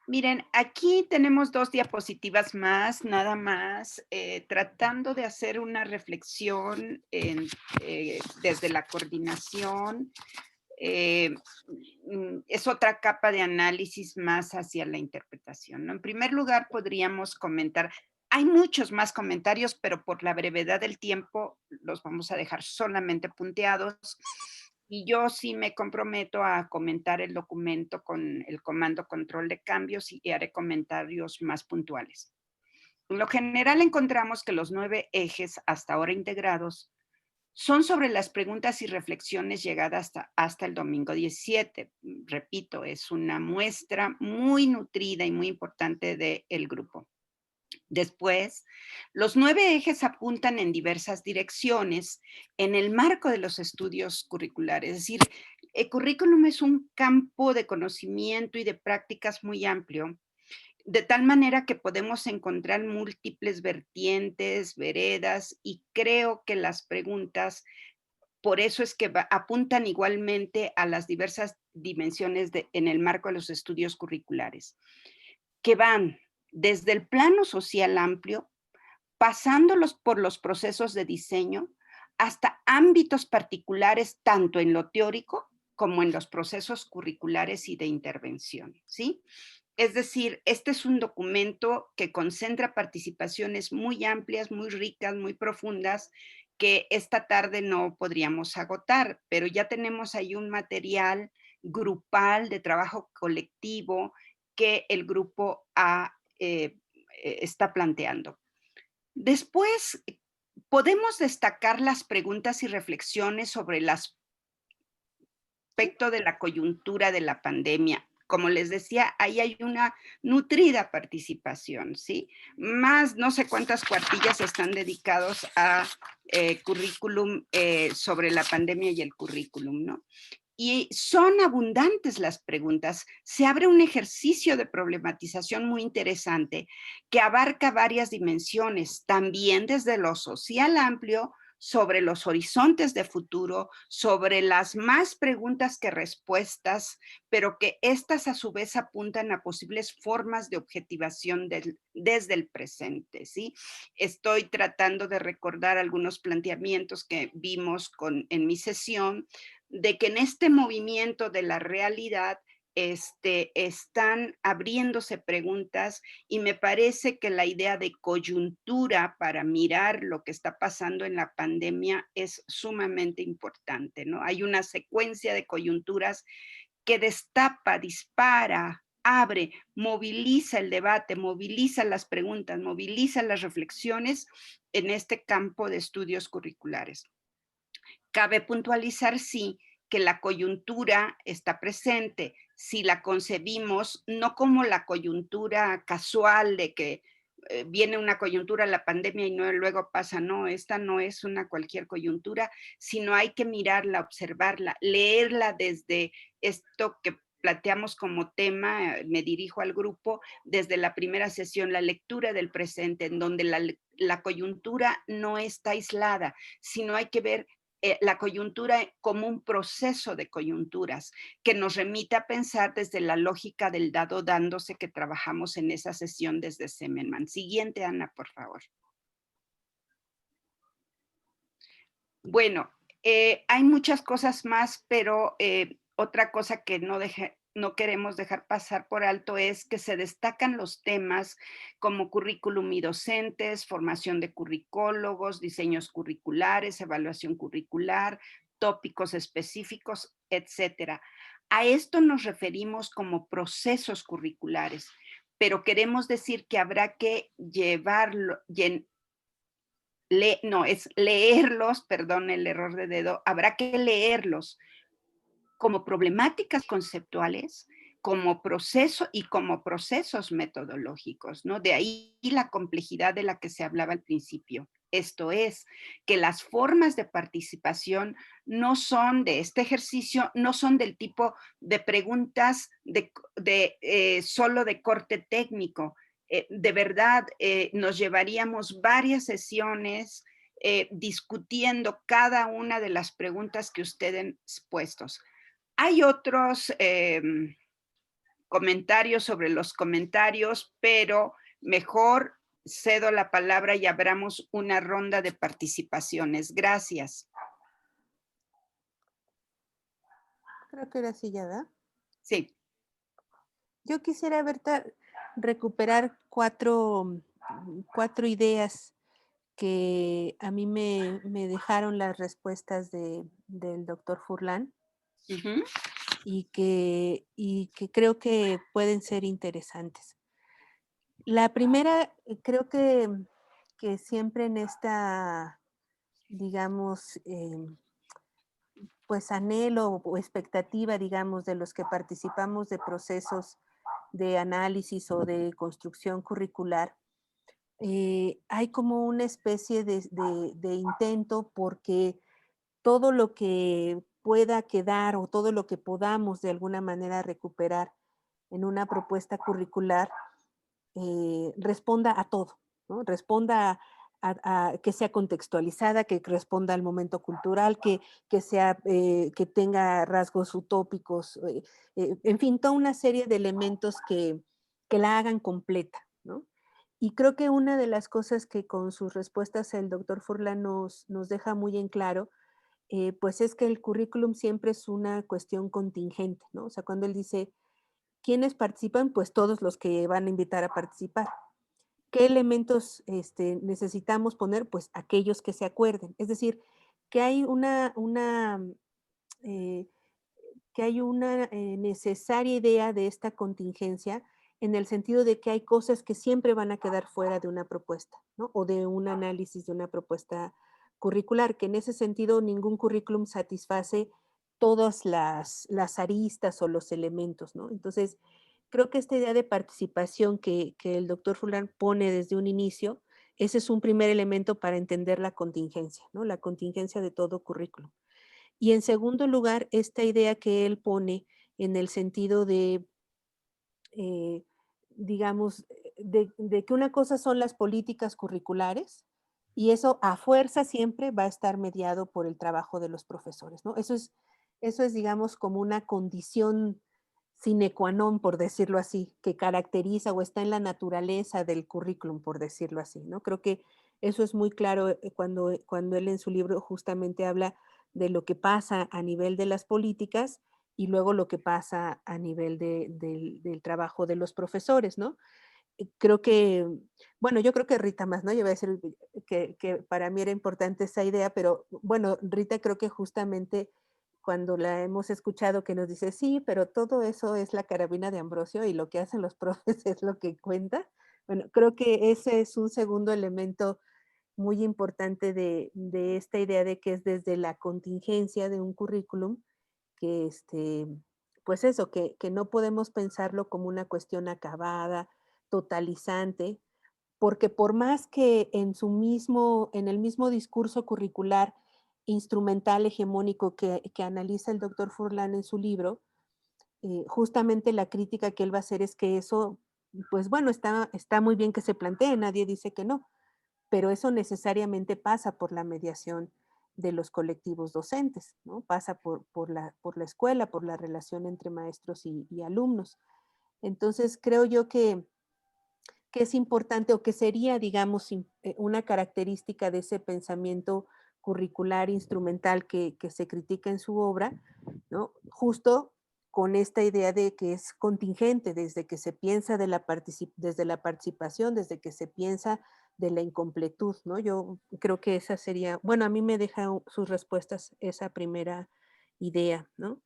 Miren, aquí tenemos 2 diapositivas más, nada más, tratando de hacer una reflexión desde la coordinación. Es otra capa de análisis más hacia la interpretación, ¿no? En primer lugar, podríamos comentar, Hay muchos más comentarios, pero por la brevedad del tiempo los vamos a dejar solamente punteados. Y yo sí me comprometo a comentar el documento con el comando control de cambios y haré comentarios más puntuales. En lo general encontramos que los 9 ejes hasta ahora integrados son sobre las preguntas y reflexiones llegadas hasta el domingo 17. Repito, es una muestra muy nutrida y muy importante del grupo. Después, los 9 ejes apuntan en diversas direcciones en el marco de los estudios curriculares. Es decir, el currículum es un campo de conocimiento y de prácticas muy amplio, de tal manera que podemos encontrar múltiples vertientes, veredas, y creo que las preguntas, por eso es que apuntan igualmente a las diversas dimensiones en el marco de los estudios curriculares, que van desde el plano social amplio, pasándolos por los procesos de diseño, hasta ámbitos particulares, tanto en lo teórico como en los procesos curriculares y de intervención, ¿sí? Es decir, este es un documento que concentra participaciones muy amplias, muy ricas, muy profundas, que esta tarde no podríamos agotar, pero ya tenemos ahí un material grupal de trabajo colectivo que el grupo está planteando. Después, podemos destacar las preguntas y reflexiones sobre el aspecto de la coyuntura de la pandemia. Como les decía, ahí hay una nutrida participación, ¿sí? Más no sé cuántas cuartillas están dedicados a currículum sobre la pandemia y el currículum, ¿no? Y son abundantes las preguntas. Se abre un ejercicio de problematización muy interesante que abarca varias dimensiones, también desde lo social amplio, sobre los horizontes de futuro, sobre las más preguntas que respuestas, pero que estas a su vez apuntan a posibles formas de objetivación desde el presente, ¿sí? Estoy tratando de recordar algunos planteamientos que vimos en mi sesión, de que en este movimiento de la realidad están abriéndose preguntas, y me parece que la idea de coyuntura para mirar lo que está pasando en la pandemia es sumamente importante, ¿no? Hay una secuencia de coyunturas que destapa, dispara, abre, moviliza el debate, moviliza las preguntas, moviliza las reflexiones en este campo de estudios curriculares. Cabe puntualizar, sí, que la coyuntura está presente, si la concebimos no como la coyuntura casual de que viene una coyuntura, la pandemia, y no, luego pasa, no, esta no es una cualquier coyuntura, sino hay que mirarla, observarla, leerla desde esto que planteamos como tema, me dirijo al grupo, desde la primera sesión, la lectura del presente, en donde la coyuntura no está aislada, sino hay que ver la coyuntura como un proceso de coyunturas que nos remita a pensar desde la lógica del dado dándose que trabajamos en esa sesión desde Semelman. Siguiente, Ana, por favor. Bueno, hay muchas cosas más, pero otra cosa que no queremos dejar pasar por alto es que se destacan los temas como currículum y docentes, formación de curricólogos, diseños curriculares, evaluación curricular, tópicos específicos, etcétera. A esto nos referimos como procesos curriculares, pero queremos decir que habrá que es leerlos, perdón el error de dedo, habrá que leerlos como problemáticas conceptuales, como proceso y como procesos metodológicos, ¿no? De ahí la complejidad de la que se hablaba al principio. Esto es, que las formas de participación no son de este ejercicio, no son del tipo de preguntas solo de corte técnico. De verdad, nos llevaríamos varias sesiones discutiendo cada una de las preguntas que ustedes puestos. Hay otros comentarios sobre los comentarios, pero mejor cedo la palabra y abramos una ronda de participaciones. Gracias. Creo que ahora sí ya da. Sí. Yo quisiera, Berta, recuperar 4 4 ideas que a mí me dejaron las respuestas del doctor Furlan Ujú. y que creo que pueden ser interesantes. La primera, creo que siempre en esta, digamos, pues anhelo o expectativa, digamos, de los que participamos de procesos de análisis o de construcción curricular, hay como una especie de intento porque todo lo que pueda quedar o todo lo que podamos de alguna manera recuperar en una propuesta curricular responda a todo, ¿no? Responda que sea contextualizada, que responda al momento cultural, sea, que tenga rasgos utópicos, en fin, toda una serie de elementos que la hagan completa, ¿no? Y creo que una de las cosas que con sus respuestas el doctor Furlan nos deja muy en claro, pues es que el currículum siempre es una cuestión contingente, ¿no? O sea, cuando él dice, ¿quiénes participan? Pues todos los que van a invitar a participar. ¿Qué elementos necesitamos poner? Pues aquellos que se acuerden. Es decir, que hay eh, una necesaria idea de esta contingencia en el sentido de que hay cosas que siempre van a quedar fuera de una propuesta, ¿no? O de un análisis de una propuesta curricular, que en ese sentido ningún currículum satisface todas las aristas o los elementos, ¿no? Entonces, creo que esta idea de participación que el doctor Fulán pone desde un inicio, ese es un primer elemento para entender la contingencia, ¿no? La contingencia de todo currículum. Y en segundo lugar, esta idea que él pone en el sentido de, eh, digamos, de que una cosa son las políticas curriculares y eso a fuerza siempre va a estar mediado por el trabajo de los profesores, ¿no? Eso es, digamos, como una condición sine qua non, por decirlo así, que caracteriza o está en la naturaleza del currículum, por decirlo así, ¿no? Creo que eso es muy claro cuando él en su libro justamente habla de lo que pasa a nivel de las políticas y luego lo que pasa a nivel del trabajo de los profesores, ¿no? Creo que, bueno, yo creo que Rita más, ¿no? Yo voy a decir que para mí era importante esa idea, pero bueno, Rita creo que justamente cuando la hemos escuchado que nos dice, sí, pero todo eso es la carabina de Ambrosio y lo que hacen los profes es lo que cuenta. Bueno, creo que ese es un segundo elemento muy importante de esta idea de que es desde la contingencia de un currículum que, pues eso, que no podemos pensarlo como una cuestión acabada, totalizante, porque por más que en el mismo discurso curricular instrumental hegemónico que analiza el doctor Furlan en su libro, justamente la crítica que él va a hacer es que eso, pues bueno, está muy bien que se plantee, nadie dice que no, pero eso necesariamente pasa por la mediación de los colectivos docentes, ¿no? Pasa por la escuela, por la relación entre maestros y alumnos. Entonces, creo yo que es importante o que sería, digamos, una característica de ese pensamiento curricular instrumental que se critica en su obra, ¿no? Justo con esta idea de que es contingente desde que se piensa desde la participación, desde que se piensa de la incompletud, ¿no? Yo creo que esa sería, bueno, a mí me deja sus respuestas esa primera idea, ¿no?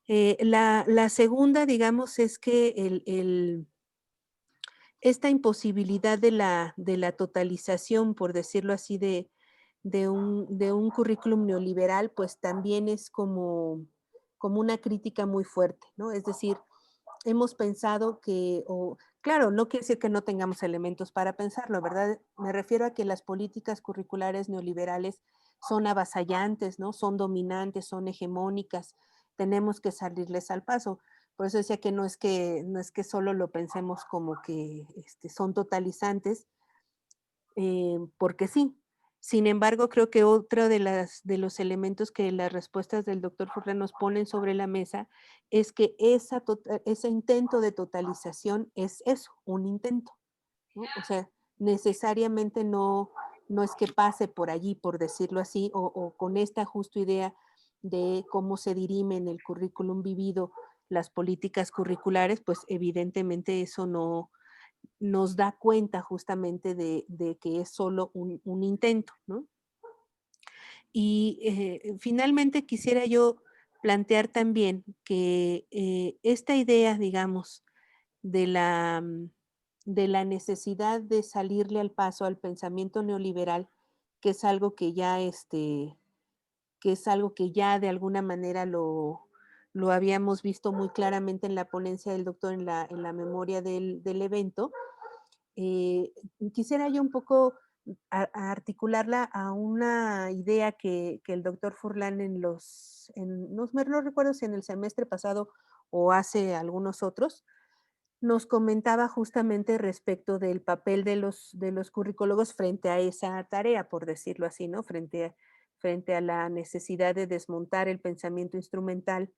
La segunda, digamos, es que esta imposibilidad de la totalización, por decirlo así, de un currículum neoliberal, pues también es como una crítica muy fuerte, ¿no? Es decir, hemos pensado claro, no quiere decir que no tengamos elementos para pensarlo, ¿verdad? Me refiero a que las políticas curriculares neoliberales son avasallantes, ¿no? Son dominantes, son hegemónicas, tenemos que salirles al paso. Por eso decía que no es que solo lo pensemos como que son totalizantes, porque sí. Sin embargo, creo que otro de los elementos que las respuestas del doctor Furlan nos ponen sobre la mesa es que ese intento de totalización es eso, un intento, ¿no? O sea, necesariamente no es que pase por allí, por decirlo así, o con esta justa idea de cómo se dirime en el currículum vivido las políticas curriculares, pues evidentemente eso nos da cuenta justamente de que es solo un intento, ¿no? Y finalmente quisiera yo plantear también que esta idea, digamos, de de la necesidad de salirle al paso al pensamiento neoliberal, que es algo que ya, que es algo que ya de alguna manera lo habíamos visto muy claramente en la ponencia del doctor en la memoria del evento. eh, Quisiera yo un poco a articularla a una idea que el doctor Furlan no recuerdo si en el semestre pasado o hace algunos otros, nos comentaba justamente respecto del papel de los curricólogos frente a esa tarea, por decirlo así, ¿no? Frente a la necesidad de desmontar el pensamiento instrumental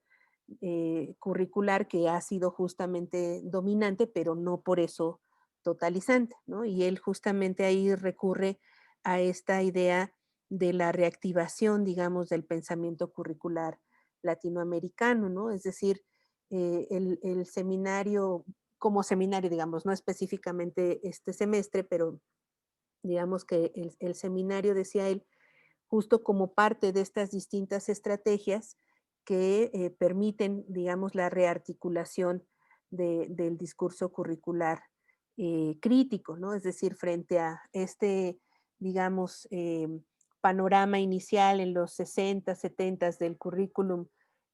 curricular que ha sido justamente dominante, pero no por eso totalizante, ¿no? Y él justamente ahí recurre a esta idea de la reactivación, digamos, del pensamiento curricular latinoamericano, ¿no? Es decir, el seminario, como seminario, digamos, no específicamente este semestre, pero digamos que el seminario, decía él, justo como parte de estas distintas estrategias que permiten, digamos, la rearticulación del discurso curricular crítico, ¿no? Es decir, frente a este, digamos, panorama inicial en los 60, 70 del currículum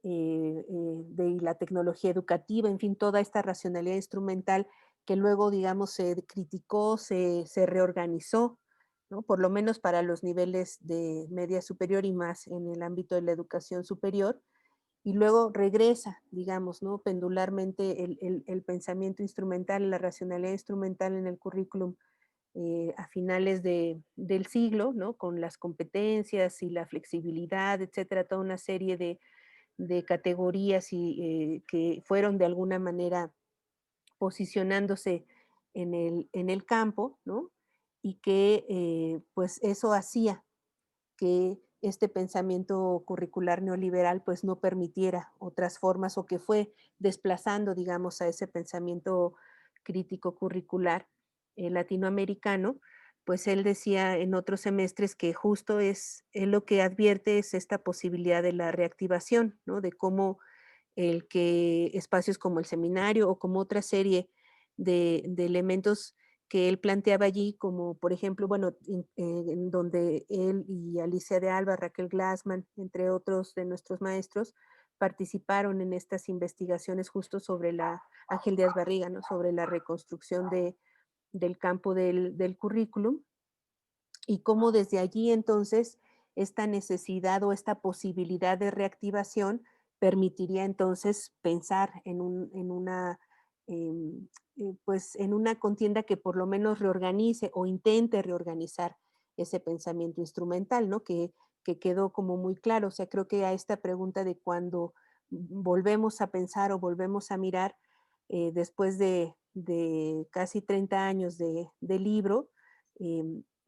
de la tecnología educativa, en fin, toda esta racionalidad instrumental que luego, digamos, se criticó, se reorganizó, ¿no? Por lo menos para los niveles de media superior y más en el ámbito de la educación superior, y luego regresa, digamos, ¿no? Pendularmente el pensamiento instrumental, la racionalidad instrumental en el currículum a finales del siglo, ¿no? Con las competencias y la flexibilidad, etcétera, toda una serie de categorías que fueron de alguna manera posicionándose en el campo, ¿no? Y que pues eso hacía que este pensamiento curricular neoliberal pues no permitiera otras formas o que fue desplazando, digamos, a ese pensamiento crítico curricular latinoamericano, pues él decía en otros semestres que justo él lo que advierte es esta posibilidad de la reactivación, ¿no? De cómo el que espacios como el seminario o como otra serie de elementos que él planteaba allí, como por ejemplo, bueno, en donde él y Alicia de Alba, Raquel Glassman, entre otros de nuestros maestros, participaron en estas investigaciones justo sobre Ángel Díaz Barriga, ¿no? Sobre la reconstrucción del campo del currículum y cómo desde allí entonces esta necesidad o esta posibilidad de reactivación permitiría entonces pensar en una, pues en una contienda que por lo menos reorganice o intente reorganizar ese pensamiento instrumental, ¿no? Que quedó como muy claro. O sea, creo que a esta pregunta de cuando volvemos a pensar o volvemos a mirar después de casi 30 años de libro,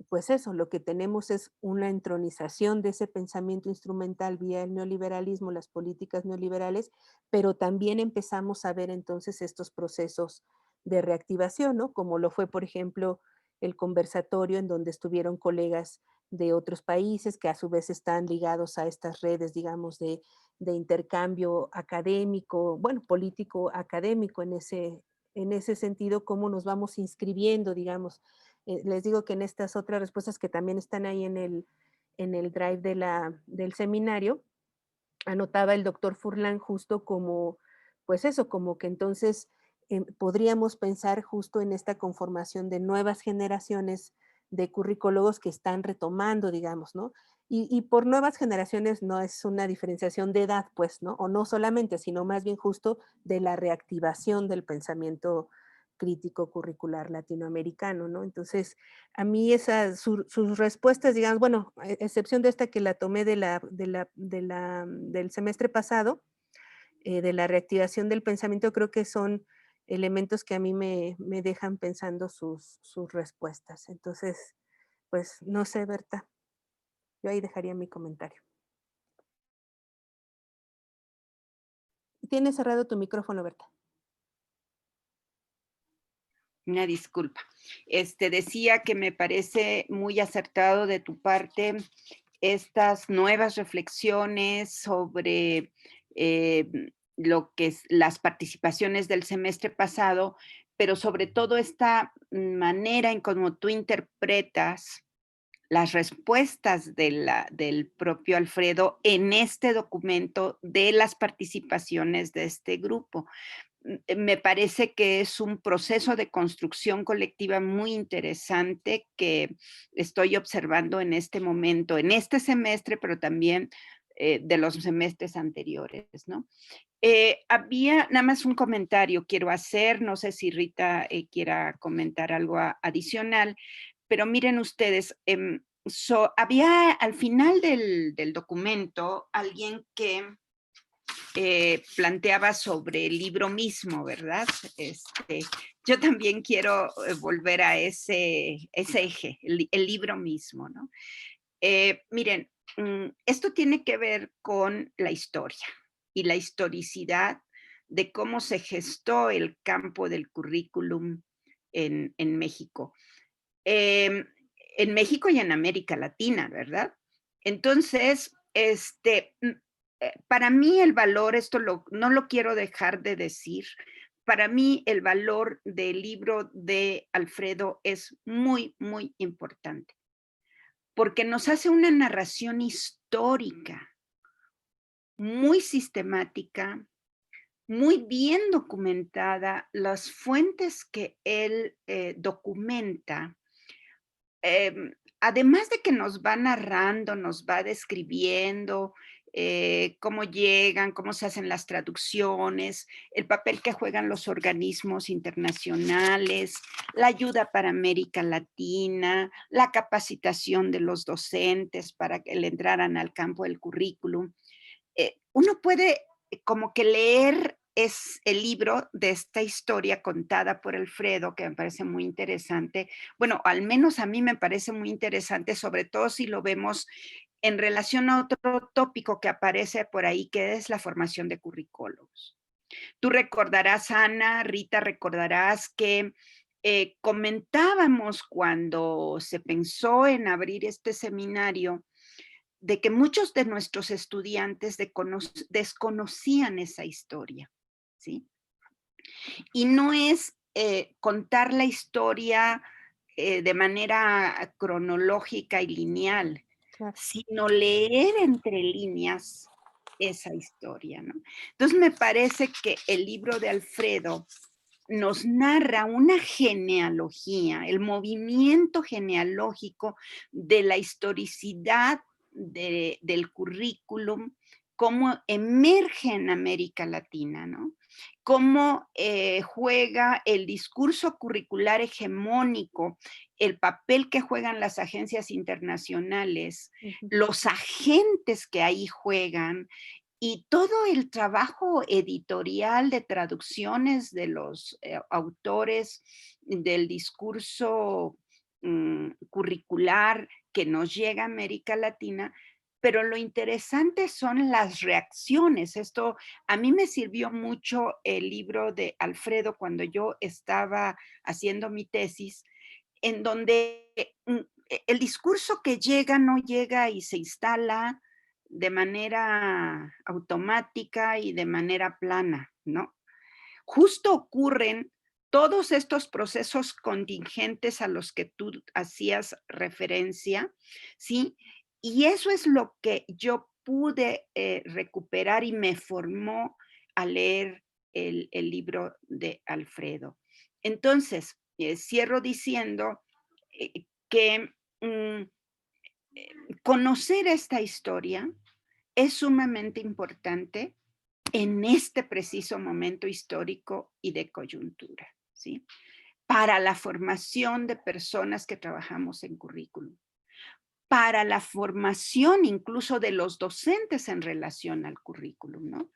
pues eso, lo que tenemos es una entronización de ese pensamiento instrumental vía el neoliberalismo, las políticas neoliberales, pero también empezamos a ver entonces estos procesos de reactivación, ¿no? Como lo fue, por ejemplo, el conversatorio en donde estuvieron colegas de otros países que a su vez están ligados a estas redes, digamos, de intercambio académico, bueno, político académico en ese sentido, cómo nos vamos inscribiendo, digamos, les digo que en estas otras respuestas que también están ahí en el drive del seminario, anotaba el doctor Furlan justo como, pues eso, como que entonces podríamos pensar justo en esta conformación de nuevas generaciones de curricólogos que están retomando, digamos, ¿no? Y por nuevas generaciones no es una diferenciación de edad, pues, ¿no? O no solamente, sino más bien justo de la reactivación del pensamiento crítico curricular latinoamericano, ¿no? Entonces, a mí sus respuestas, digamos, bueno, a excepción de esta que la tomé del semestre pasado, de la reactivación del pensamiento, creo que son elementos que a mí me dejan pensando sus respuestas. Entonces, pues no sé, Berta, yo ahí dejaría mi comentario. Tienes cerrado tu micrófono, Berta. Una disculpa. Decía que me parece muy acertado de tu parte estas nuevas reflexiones sobre eh, lo que es las participaciones del semestre pasado, pero sobre todo esta manera en cómo tú interpretas las respuestas del propio Alfredo en este documento de las participaciones de este grupo. Me parece que es un proceso de construcción colectiva muy interesante que estoy observando en este momento, en este semestre, pero también de los semestres anteriores, ¿no? Había nada más un comentario quiero hacer, no sé si Rita quiera comentar algo adicional, pero miren ustedes, había al final del documento alguien que planteaba sobre el libro mismo, ¿verdad? Yo también quiero volver a ese eje, el libro mismo, ¿no? Miren, esto tiene que ver con la historia y la historicidad de cómo se gestó el campo del currículum en México. En México y en América Latina, ¿verdad? Entonces, para mí el valor, no lo quiero dejar de decir, para mí el valor del libro de Alfredo es muy, muy importante, porque nos hace una narración histórica, muy sistemática, muy bien documentada, las fuentes que él documenta. Además de que nos va narrando, nos va describiendo cómo llegan, cómo se hacen las traducciones, el papel que juegan los organismos internacionales, la ayuda para América Latina, la capacitación de los docentes para que le entraran al campo del currículum. Uno puede como que leer es el libro de esta historia contada por Alfredo, que me parece muy interesante. Bueno, al menos a mí me parece muy interesante, sobre todo si lo vemos en relación a otro tópico que aparece por ahí, que es la formación de curricólogos. Tú recordarás, Ana, Rita, recordarás que comentábamos cuando se pensó en abrir este seminario, de que muchos de nuestros estudiantes desconocían esa historia, ¿sí? Y no es contar la historia de manera cronológica y lineal, Claro. sino leer entre líneas esa historia, ¿no? Entonces me parece que el libro de Alfredo nos narra una genealogía, el movimiento genealógico de la historicidad del currículum, cómo emerge en América Latina, ¿no? Cómo juega el discurso curricular hegemónico, el papel que juegan las agencias internacionales, los agentes que ahí juegan, y todo el trabajo editorial de traducciones de los autores del discurso curricular que nos llega a América Latina, pero lo interesante son las reacciones. Esto a mí me sirvió mucho el libro de Alfredo cuando yo estaba haciendo mi tesis, en donde el discurso que llega no llega y se instala de manera automática y de manera plana, ¿no? Justo ocurren todos estos procesos contingentes a los que tú hacías referencia, ¿sí? Y eso es lo que yo pude recuperar y me formó a leer el libro de Alfredo. Entonces, cierro diciendo que conocer esta historia es sumamente importante en este preciso momento histórico y de coyuntura, ¿sí? Para la formación de personas que trabajamos en currículum, para la formación incluso de los docentes en relación al currículum, ¿no?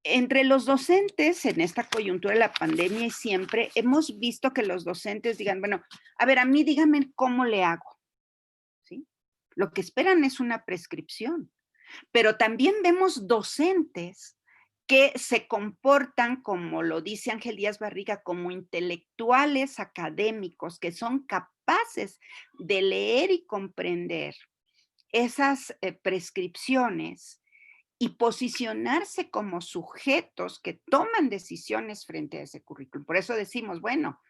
Entre los docentes, en esta coyuntura de la pandemia y siempre, hemos visto que los docentes digan, bueno, a ver, a mí díganme cómo le hago, ¿sí? Lo que esperan es una prescripción, pero también vemos docentes que se comportan, como lo dice Ángel Díaz Barriga, como intelectuales académicos que son capaces de leer y comprender esas prescripciones y posicionarse como sujetos que toman decisiones frente a ese currículum. Por eso decimos, bueno,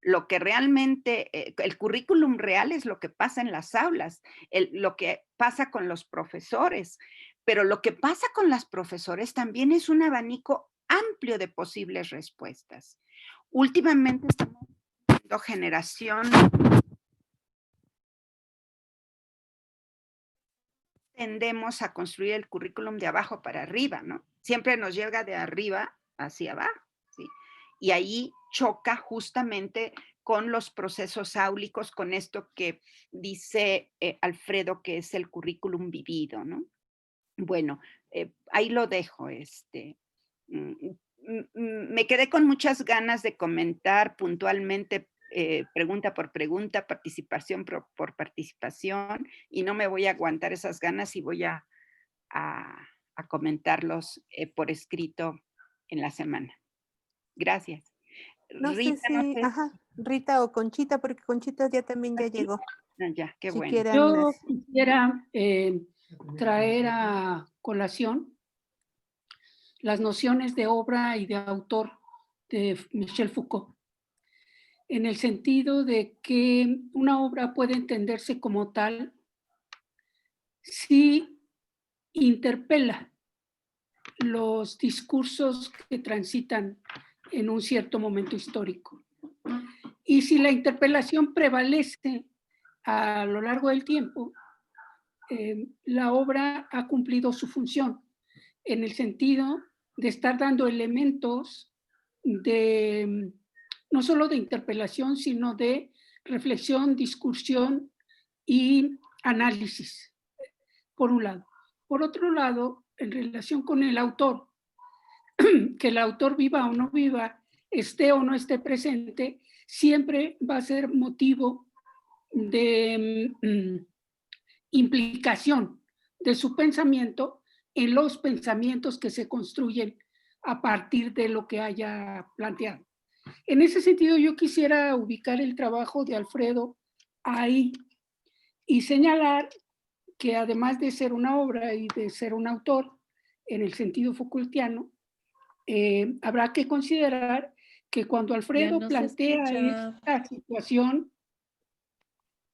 lo que realmente, el currículum real es lo que pasa en las aulas, lo que pasa con los profesores, pero lo que pasa con las profesores también es un abanico amplio de posibles respuestas. Últimamente estamos viendo generación, tendemos a construir el currículum de abajo para arriba, ¿no? Siempre nos llega de arriba hacia abajo, ¿sí? Y ahí choca justamente con los procesos áulicos, con esto que dice Alfredo, que es el currículum vivido, ¿no? Bueno, ahí lo dejo. Me quedé con muchas ganas de comentar puntualmente, pregunta por pregunta, participación por participación, y no me voy a aguantar esas ganas y voy a comentarlos por escrito en la semana. Gracias. No sé Rita, no si, sé. ajá, Rita o Conchita, porque Conchita ya también ya llegó. Ya, qué Si bueno. quieran, Yo quisiera traer a colación las nociones de obra y de autor de Michel Foucault, en el sentido de que una obra puede entenderse como tal si interpela los discursos que transitan en un cierto momento histórico. Y si la interpelación prevalece a lo largo del tiempo, la obra ha cumplido su función, en el sentido de estar dando elementos de no solo de interpelación, sino de reflexión, discusión y análisis, por un lado. Por otro lado, en relación con el autor, que el autor viva o no viva, esté o no esté presente, siempre va a ser motivo de implicación de su pensamiento en los pensamientos que se construyen a partir de lo que haya planteado. En ese sentido, yo quisiera ubicar el trabajo de Alfredo ahí y señalar que además de ser una obra y de ser un autor en el sentido Foucaultiano, habrá que considerar que cuando Alfredo plantea esta situación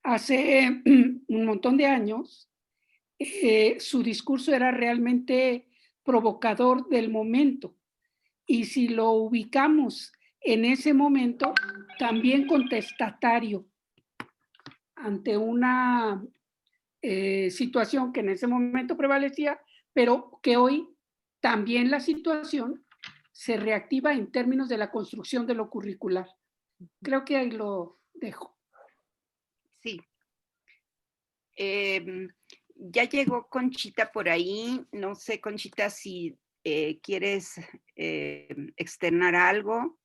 hace un montón de años, su discurso era realmente provocador del momento. Y si lo ubicamos en ese momento, también contestatario ante una situación que en ese momento prevalecía, pero que hoy también la situación se reactiva en términos de la construcción de lo curricular. Creo que ahí lo dejo. Sí. Ya llegó Conchita por ahí. No sé, Conchita, si quieres externar algo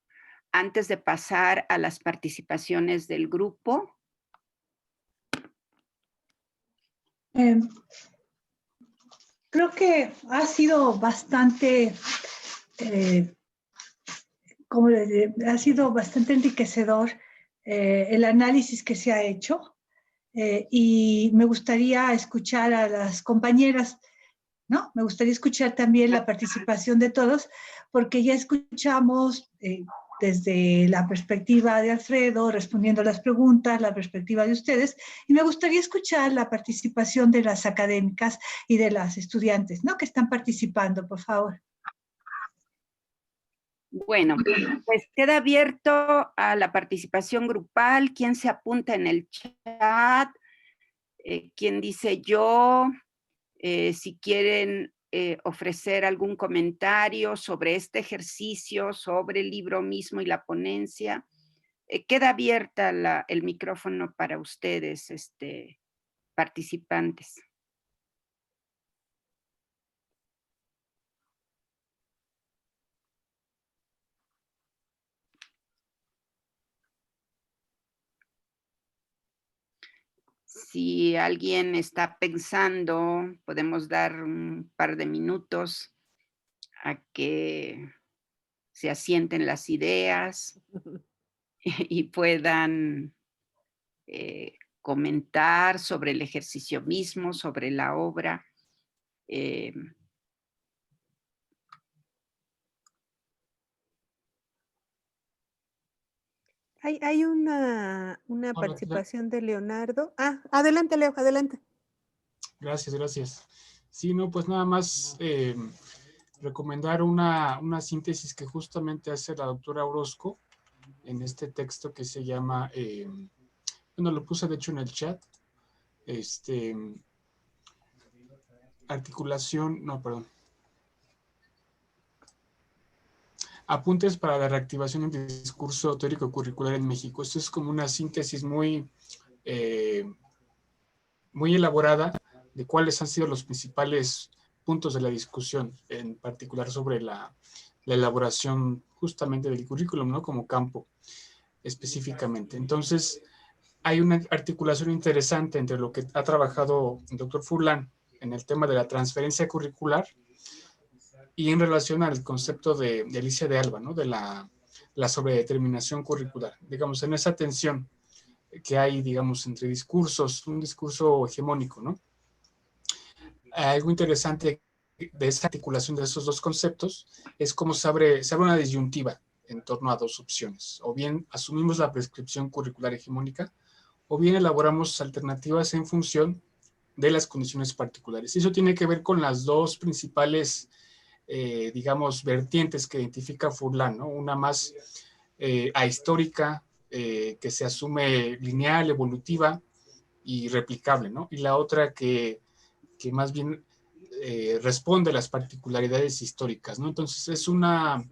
antes de pasar a las participaciones del grupo. Creo que ha sido bastante, ha sido bastante enriquecedor el análisis que se ha hecho y me gustaría escuchar a las compañeras, ¿no? Me gustaría escuchar también la participación de todos, porque ya escuchamos desde la perspectiva de Alfredo, respondiendo a las preguntas, la perspectiva de ustedes, y me gustaría escuchar la participación de las académicas y de las estudiantes, ¿no? Que están participando, por favor. Bueno, pues queda abierto a la participación grupal. ¿Quién se apunta en el chat? ¿Quién dice yo? Si quieren ofrecer algún comentario sobre este ejercicio, sobre el libro mismo y la ponencia, queda abierta el micrófono para ustedes, participantes. Si alguien está pensando, podemos dar un par de minutos a que se asienten las ideas y puedan comentar sobre el ejercicio mismo, sobre la obra. Hay una participación de Leonardo. Adelante, Leo, adelante. Gracias. Sí, no, pues nada más recomendar una síntesis que justamente hace la doctora Orozco en este texto que se llama, bueno, lo puse de hecho en el chat, Apuntes para la reactivación del discurso teórico curricular en México. Esto es como una síntesis muy elaborada de cuáles han sido los principales puntos de la discusión, en particular sobre la elaboración justamente del currículum, ¿no? Como campo específicamente. Entonces, hay una articulación interesante entre lo que ha trabajado el doctor Furlan en el tema de la transferencia curricular y en relación al concepto de Alicia de Alba, ¿no? De la sobredeterminación curricular. Digamos, en esa tensión que hay, digamos, entre discursos, un discurso hegemónico, ¿no? Algo interesante de esa articulación de esos dos conceptos es cómo se abre una disyuntiva en torno a dos opciones. O bien asumimos la prescripción curricular hegemónica, o bien elaboramos alternativas en función de las condiciones particulares. Y eso tiene que ver con las dos principales, digamos, vertientes que identifica Furlan, ¿no? Una más ahistórica, que se asume lineal, evolutiva y replicable, ¿no? Y la otra que más bien responde a las particularidades históricas, ¿no? Entonces es una,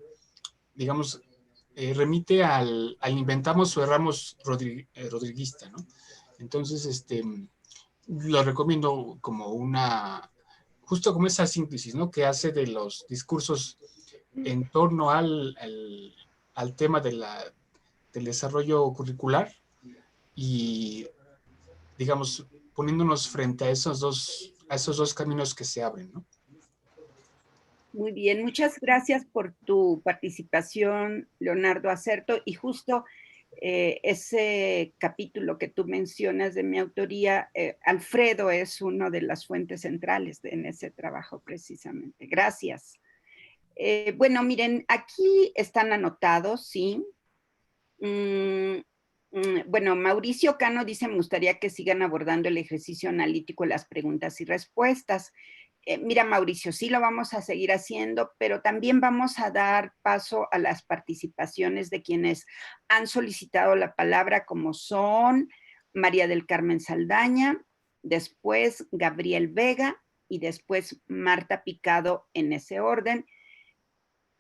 digamos, remite al inventamos o erramos rodriguista, ¿no? Entonces, lo recomiendo como justo como esa síntesis, ¿no? Que hace de los discursos en torno al tema del desarrollo curricular y, digamos, poniéndonos frente a esos dos caminos que se abren, ¿no? Muy bien, muchas gracias por tu participación, Leonardo Acerto, y justo ese capítulo que tú mencionas de mi autoría, Alfredo es una de las fuentes centrales en ese trabajo precisamente. Gracias. Bueno, miren, aquí están anotados, ¿sí? Bueno, Mauricio Cano dice, me gustaría que sigan abordando el ejercicio analítico de las preguntas y respuestas. Mira, Mauricio, sí lo vamos a seguir haciendo, pero también vamos a dar paso a las participaciones de quienes han solicitado la palabra, como son María del Carmen Saldaña, después Gabriel Vega y después Marta Picado, en ese orden.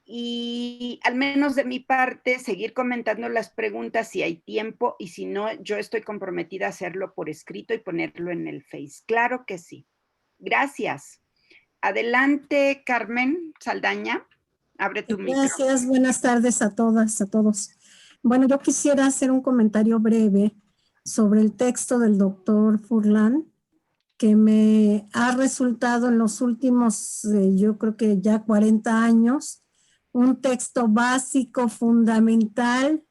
Y al menos de mi parte, seguir comentando las preguntas si hay tiempo, y si no, yo estoy comprometida a hacerlo por escrito y ponerlo en el Face. Claro que sí. Gracias. Adelante, Carmen Saldaña. Abre tu micrófono. Gracias, buenas tardes a todas, a todos. Bueno, yo quisiera hacer un comentario breve sobre el texto del doctor Furlan, que me ha resultado en los últimos, yo creo que ya 40 años, un texto básico, fundamental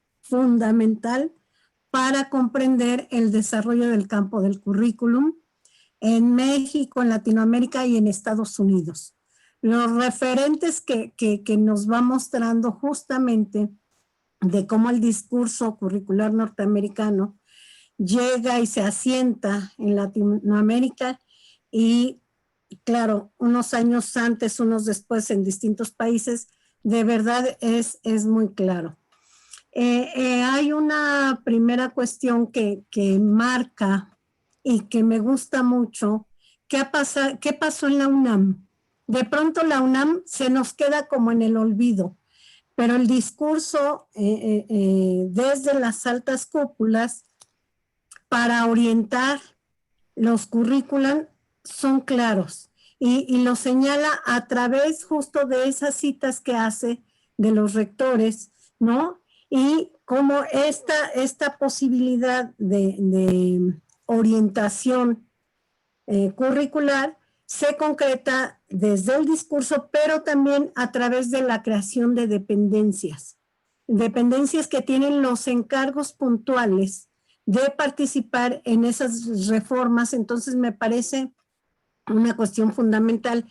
para comprender el desarrollo del campo del currículum en México, en Latinoamérica y en Estados Unidos. Los referentes que nos va mostrando justamente de cómo el discurso curricular norteamericano llega y se asienta en Latinoamérica y, claro, unos años antes, unos después en distintos países, de verdad es muy claro. Hay una primera cuestión que marca y que me gusta mucho. ¿Qué pasó en la UNAM? De pronto la UNAM se nos queda como en el olvido, pero el discurso desde las altas cúpulas para orientar los currículos son claros y lo señala a través justo de esas citas que hace de los rectores, ¿no? Y cómo esta posibilidad de orientación curricular se concreta desde el discurso, pero también a través de la creación de dependencias. Dependencias que tienen los encargos puntuales de participar en esas reformas. Entonces me parece una cuestión fundamental.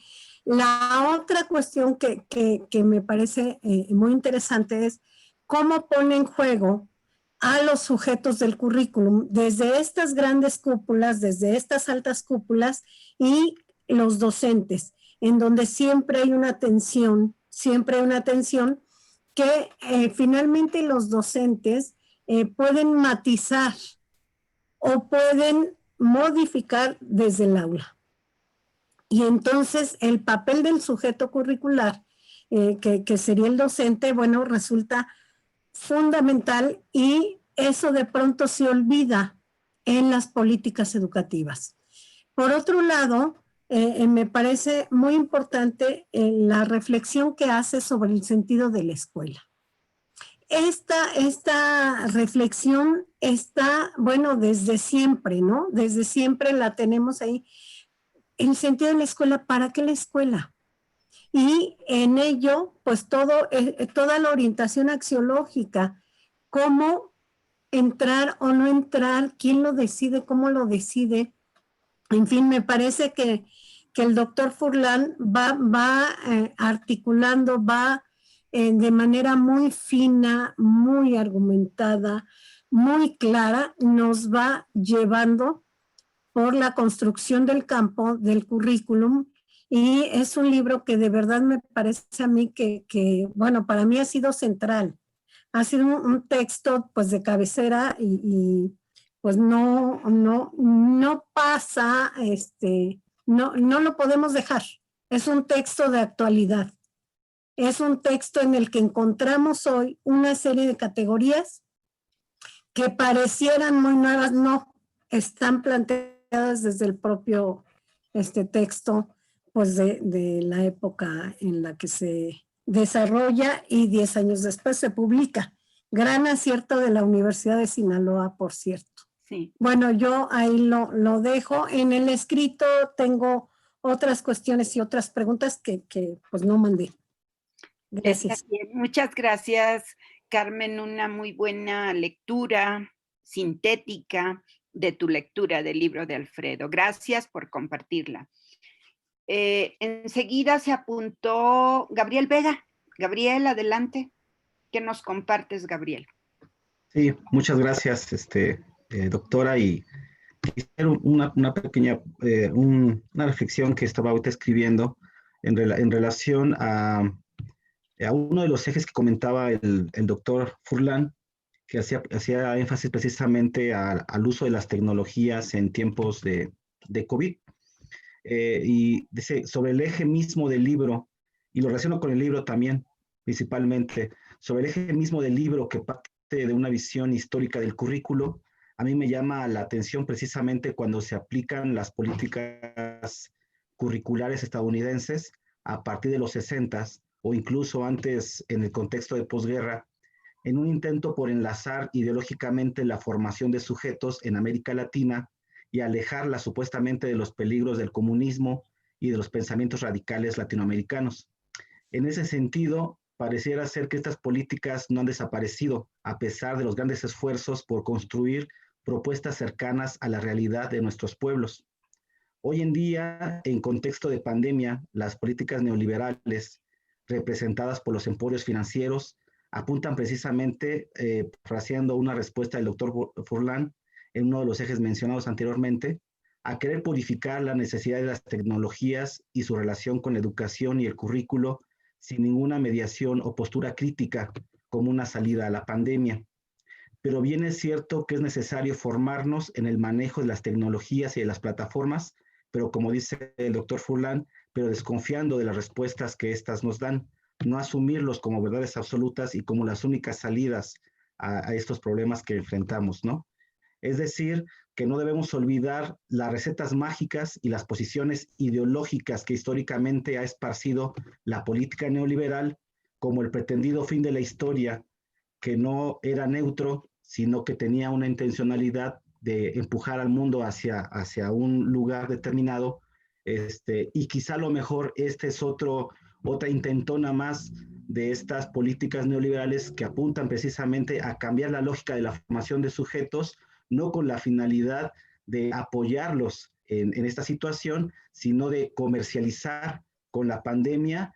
La otra cuestión que me parece muy interesante es cómo pone en juego a los sujetos del currículum desde estas grandes cúpulas, desde estas altas cúpulas y los docentes, en donde siempre hay una tensión que finalmente los docentes pueden matizar o pueden modificar desde el aula. Y entonces el papel del sujeto curricular, que sería el docente, bueno, resulta fundamental y eso de pronto se olvida en las políticas educativas. Por otro lado, me parece muy importante la reflexión que hace sobre el sentido de la escuela. Esta reflexión está, bueno, desde siempre, ¿no? Desde siempre la tenemos ahí. El sentido de la escuela, ¿para qué la escuela? Y en ello, pues toda la orientación axiológica, cómo entrar o no entrar, quién lo decide, cómo lo decide. En fin, me parece que el doctor Furlan va articulando, va de manera muy fina, muy argumentada, muy clara, nos va llevando por la construcción del campo, del currículum, y es un libro que de verdad me parece a mí que bueno, para mí ha sido central. Ha sido un texto pues de cabecera y pues no pasa, no lo podemos dejar. Es un texto de actualidad. Es un texto en el que encontramos hoy una serie de categorías que parecieran muy nuevas, no, están planteadas desde el propio texto pues de la época en la que se desarrolla y 10 años después se publica. Gran acierto de la Universidad de Sinaloa, por cierto. Sí. Bueno, yo ahí lo dejo. En el escrito tengo otras cuestiones y otras preguntas que pues no mandé. Gracias. Muchas gracias, Carmen. Una muy buena lectura sintética de tu lectura del libro de Alfredo. Gracias por compartirla. Enseguida se apuntó Gabriel Vega. Gabriel, adelante. ¿Qué nos compartes, Gabriel? Sí, muchas gracias, doctora. Y quisiera una pequeña, una reflexión que estaba ahorita escribiendo en relación a uno de los ejes que comentaba el doctor Furlan, que hacía énfasis precisamente al uso de las tecnologías en tiempos de COVID. Y dice, sobre el eje mismo del libro, y lo relaciono con el libro también, principalmente, sobre el eje mismo del libro que parte de una visión histórica del currículo, a mí me llama la atención precisamente cuando se aplican las políticas curriculares estadounidenses a partir de los 60s o incluso antes en el contexto de posguerra, en un intento por enlazar ideológicamente la formación de sujetos en América Latina y alejarla supuestamente de los peligros del comunismo y de los pensamientos radicales latinoamericanos. En ese sentido, pareciera ser que estas políticas no han desaparecido, a pesar de los grandes esfuerzos por construir propuestas cercanas a la realidad de nuestros pueblos. Hoy en día, en contexto de pandemia, las políticas neoliberales representadas por los emporios financieros apuntan precisamente, fraseando una respuesta del doctor Furlan en uno de los ejes mencionados anteriormente, a querer purificar la necesidad de las tecnologías y su relación con la educación y el currículo sin ninguna mediación o postura crítica como una salida a la pandemia. Pero bien es cierto que es necesario formarnos en el manejo de las tecnologías y de las plataformas, pero como dice el doctor Furlan, pero desconfiando de las respuestas que éstas nos dan, no asumirlos como verdades absolutas y como las únicas salidas a estos problemas que enfrentamos, ¿no? Es decir, que no debemos olvidar las recetas mágicas y las posiciones ideológicas que históricamente ha esparcido la política neoliberal como el pretendido fin de la historia, que no era neutro, sino que tenía una intencionalidad de empujar al mundo hacia un lugar determinado Y quizá a lo mejor este es otra intentona más de estas políticas neoliberales que apuntan precisamente a cambiar la lógica de la formación de sujetos, no con la finalidad de apoyarlos en esta situación, sino de comercializar con la pandemia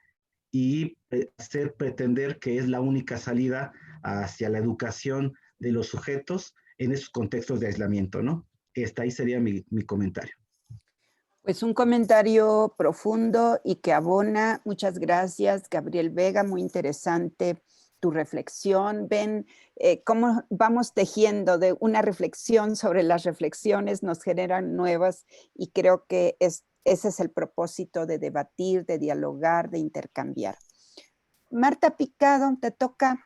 y hacer pretender que es la única salida hacia la educación de los sujetos en esos contextos de aislamiento, ¿no? Ahí sería mi comentario. Pues un comentario profundo y que abona. Muchas gracias, Gabriel Vega, muy interesante tu reflexión. Ven cómo vamos tejiendo de una reflexión sobre las reflexiones, nos generan nuevas, y creo que ese es el propósito de debatir, de dialogar, de intercambiar. Marta Picado, te toca.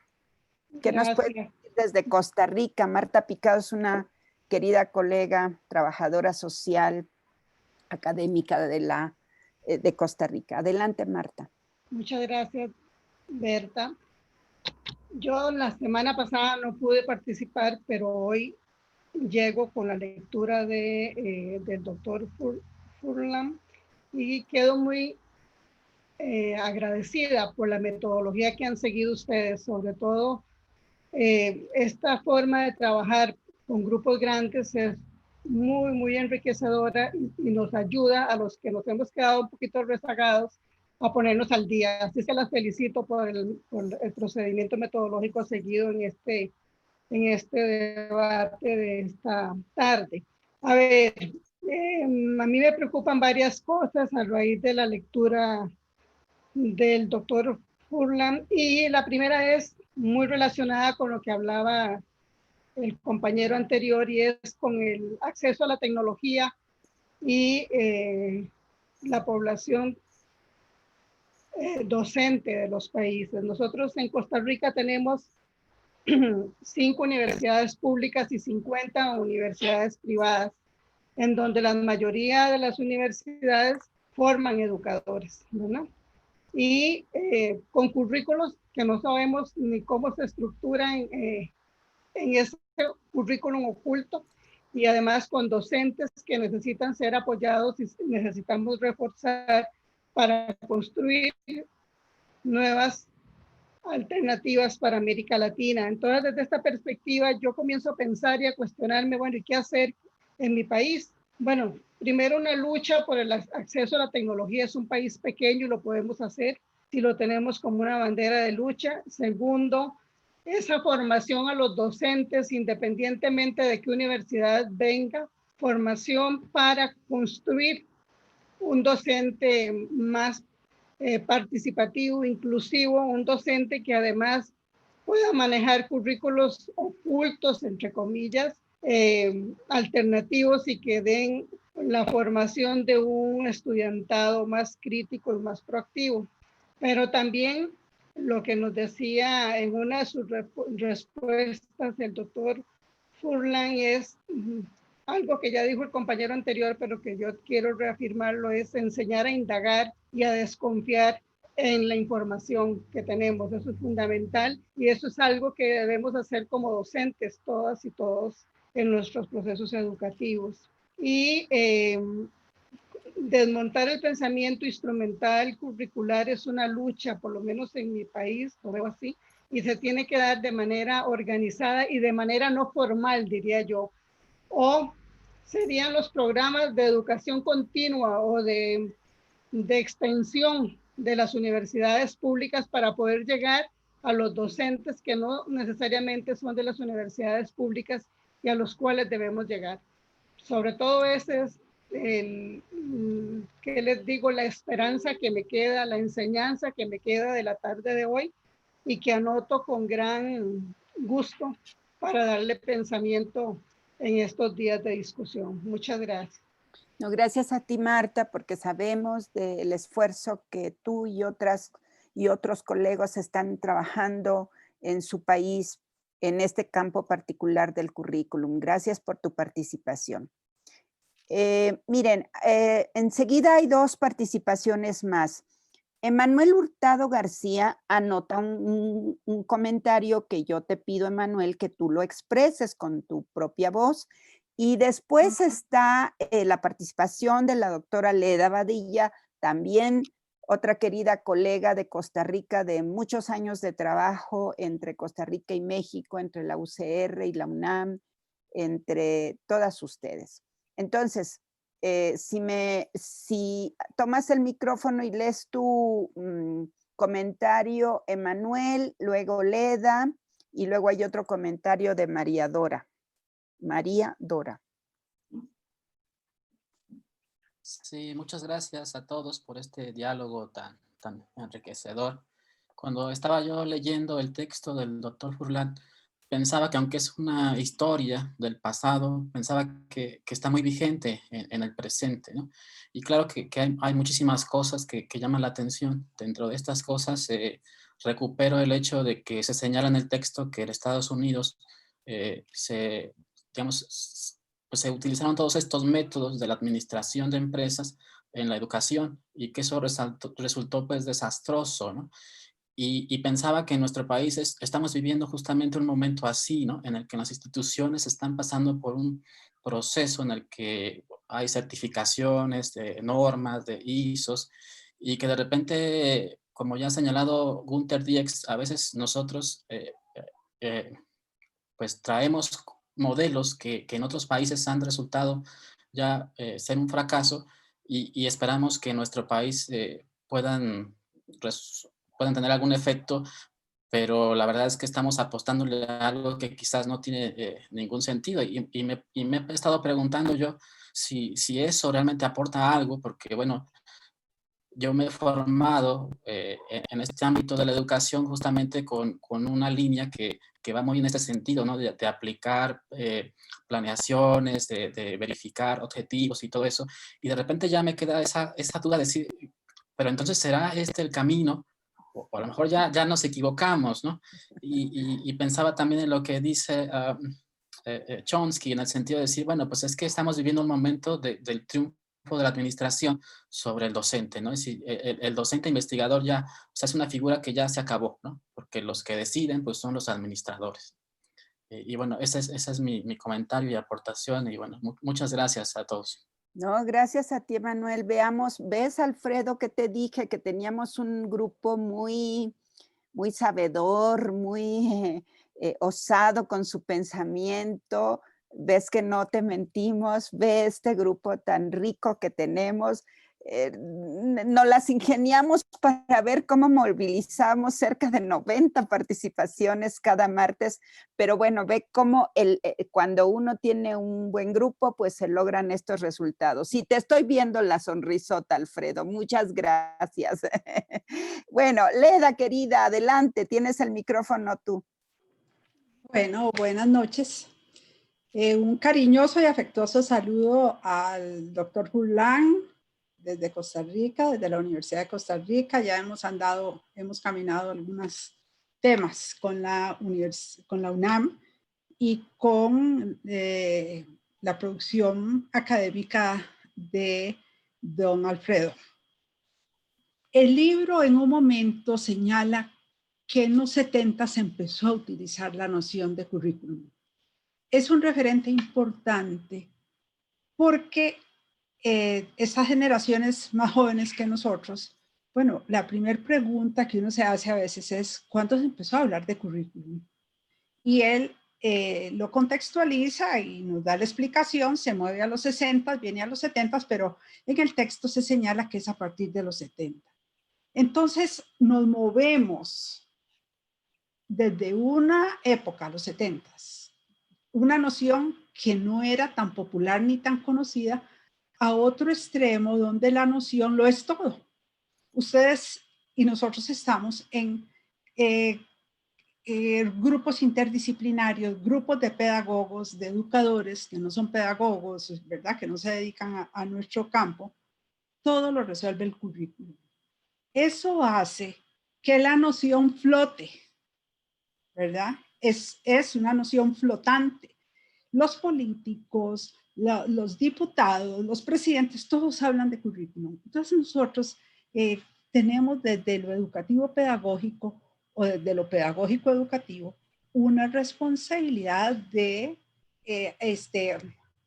¿Qué nos puedes decir desde Costa Rica? Marta Picado es una querida colega, trabajadora social, académica de Costa Rica. Adelante, Marta. Muchas gracias, Berta. Yo la semana pasada no pude participar, pero hoy llego con la lectura del doctor Furlan y quedo muy agradecida por la metodología que han seguido ustedes, sobre todo esta forma de trabajar con grupos grandes es muy, muy enriquecedora y nos ayuda a los que nos hemos quedado un poquito rezagados a ponernos al día. Así que las felicito por el procedimiento metodológico seguido en este debate de esta tarde. A ver, a mí me preocupan varias cosas a raíz de la lectura del doctor Furlan, y la primera es muy relacionada con lo que hablaba el compañero anterior, y es con el acceso a la tecnología y la población docente de los países. Nosotros en Costa Rica tenemos 5 universidades públicas y 50 universidades privadas, en donde la mayoría de las universidades forman educadores, ¿no? Y con currículos que no sabemos ni cómo se estructuran en ese currículum oculto, y además con docentes que necesitan ser apoyados y necesitamos reforzar para construir nuevas alternativas para América Latina. Entonces, desde esta perspectiva, yo comienzo a pensar y a cuestionarme, bueno, ¿y qué hacer en mi país? Bueno, primero, una lucha por el acceso a la tecnología. Es un país pequeño y lo podemos hacer si lo tenemos como una bandera de lucha. Segundo, esa formación a los docentes, independientemente de qué universidad venga, formación para construir un docente más participativo, inclusivo, un docente que además pueda manejar currículos ocultos, entre comillas, alternativos, y que den la formación de un estudiantado más crítico y más proactivo. Pero también lo que nos decía en una de sus respuestas el doctor Furlan es algo que ya dijo el compañero anterior, pero que yo quiero reafirmarlo, es enseñar a indagar y a desconfiar en la información que tenemos. Eso es fundamental, y eso es algo que debemos hacer como docentes, todas y todos, en nuestros procesos educativos. Y desmontar el pensamiento instrumental curricular es una lucha, por lo menos en mi país, lo veo así, y se tiene que dar de manera organizada y de manera no formal, diría yo. O serían los programas de educación continua o de extensión de las universidades públicas para poder llegar a los docentes que no necesariamente son de las universidades públicas y a los cuales debemos llegar. Sobre todo ese es que les digo, la esperanza que me queda, la enseñanza que me queda de la tarde de hoy, y que anoto con gran gusto para darle pensamiento en estos días de discusión. Muchas gracias. No, gracias a ti, Marta, porque sabemos del esfuerzo que tú y otros colegas están trabajando en su país en este campo particular del currículum. Gracias por tu participación. Miren, enseguida hay 2 participaciones más. Emanuel Hurtado García anota un comentario que yo te pido, Emanuel, que tú lo expreses con tu propia voz, Y después está la participación de la doctora Leda Badilla, también otra querida colega de Costa Rica de muchos años de trabajo entre Costa Rica y México, entre la UCR y la UNAM, entre todas ustedes. Entonces, si tomas el micrófono y lees tu comentario, Emanuel, luego Leda, y luego hay otro comentario de María Dora. María Dora. Sí, muchas gracias a todos por este diálogo tan enriquecedor. Cuando estaba yo leyendo el texto del doctor Furlan, pensaba que aunque es una historia del pasado, pensaba que está muy vigente en el presente, ¿no? Y claro que hay muchísimas cosas que llaman la atención. Dentro de estas cosas recupero el hecho de que se señala en el texto que en Estados Unidos pues se utilizaron todos estos métodos de la administración de empresas en la educación y que eso resultó pues desastroso, ¿no? Y pensaba que en nuestro país estamos viviendo justamente un momento así, ¿no? En el que las instituciones están pasando por un proceso en el que hay certificaciones, de normas, de ISOs, y que de repente, como ya ha señalado Gunther Diex, a veces nosotros pues traemos modelos que en otros países han resultado ya ser un fracaso y esperamos que en nuestro país puedan tener algún efecto, pero la verdad es que estamos apostándole a algo que quizás no tiene ningún sentido y me he estado preguntando yo si eso realmente aporta algo, porque bueno, yo me he formado en este ámbito de la educación justamente con una línea que va muy en este sentido, ¿no? De aplicar planeaciones, de verificar objetivos y todo eso. Y de repente ya me queda esa duda de decir, pero entonces ¿será este el camino? O a lo mejor ya nos equivocamos, ¿no? Y pensaba también en lo que dice Chomsky, en el sentido de decir, bueno, pues es que estamos viviendo un momento del triunfo de la administración sobre el docente, ¿no? Es decir, el docente investigador ya, o sea, es una figura que ya se acabó, ¿no? Porque los que deciden, pues, son los administradores. Y bueno, ese es mi comentario y aportación, y bueno, muchas gracias a todos. No, gracias a ti, Manuel. Veamos, ¿ves, Alfredo, que te dije que teníamos un grupo muy sabedor, muy osado con su pensamiento? ¿Ves que no te mentimos? ¿Ves este grupo tan rico que tenemos? Nos las ingeniamos para ver cómo movilizamos cerca de 90 participaciones cada martes, pero bueno, ve cómo cuando uno tiene un buen grupo, pues se logran estos resultados. Y te estoy viendo la sonrisota, Alfredo, muchas gracias. Bueno, Leda, querida, adelante, tienes el micrófono tú. Bueno, buenas noches. Un cariñoso y afectuoso saludo al doctor Furlan desde Costa Rica, desde la Universidad de Costa Rica. Ya hemos caminado algunos temas con la UNAM y con la producción académica de don Alfredo. El libro en un momento señala que en los 70 se empezó a utilizar la noción de currículum. Es un referente importante porque estas generaciones más jóvenes que nosotros, bueno, la primera pregunta que uno se hace a veces es, ¿cuándo se empezó a hablar de currículum? Y él lo contextualiza y nos da la explicación, se mueve a los 60, viene a los 70, pero en el texto se señala que es a partir de los 70. Entonces nos movemos desde una época, los 70, una noción que no era tan popular ni tan conocida, a otro extremo donde la noción lo es todo. Ustedes y nosotros estamos en grupos interdisciplinarios, grupos de pedagogos, de educadores que no son pedagogos, ¿verdad? Que no se dedican a nuestro campo. Todo lo resuelve el currículum. Eso hace que la noción flote, ¿verdad? Es una noción flotante. Los políticos, los diputados, los presidentes, todos hablan de currículum. Entonces nosotros tenemos desde lo educativo pedagógico o desde lo pedagógico educativo una responsabilidad de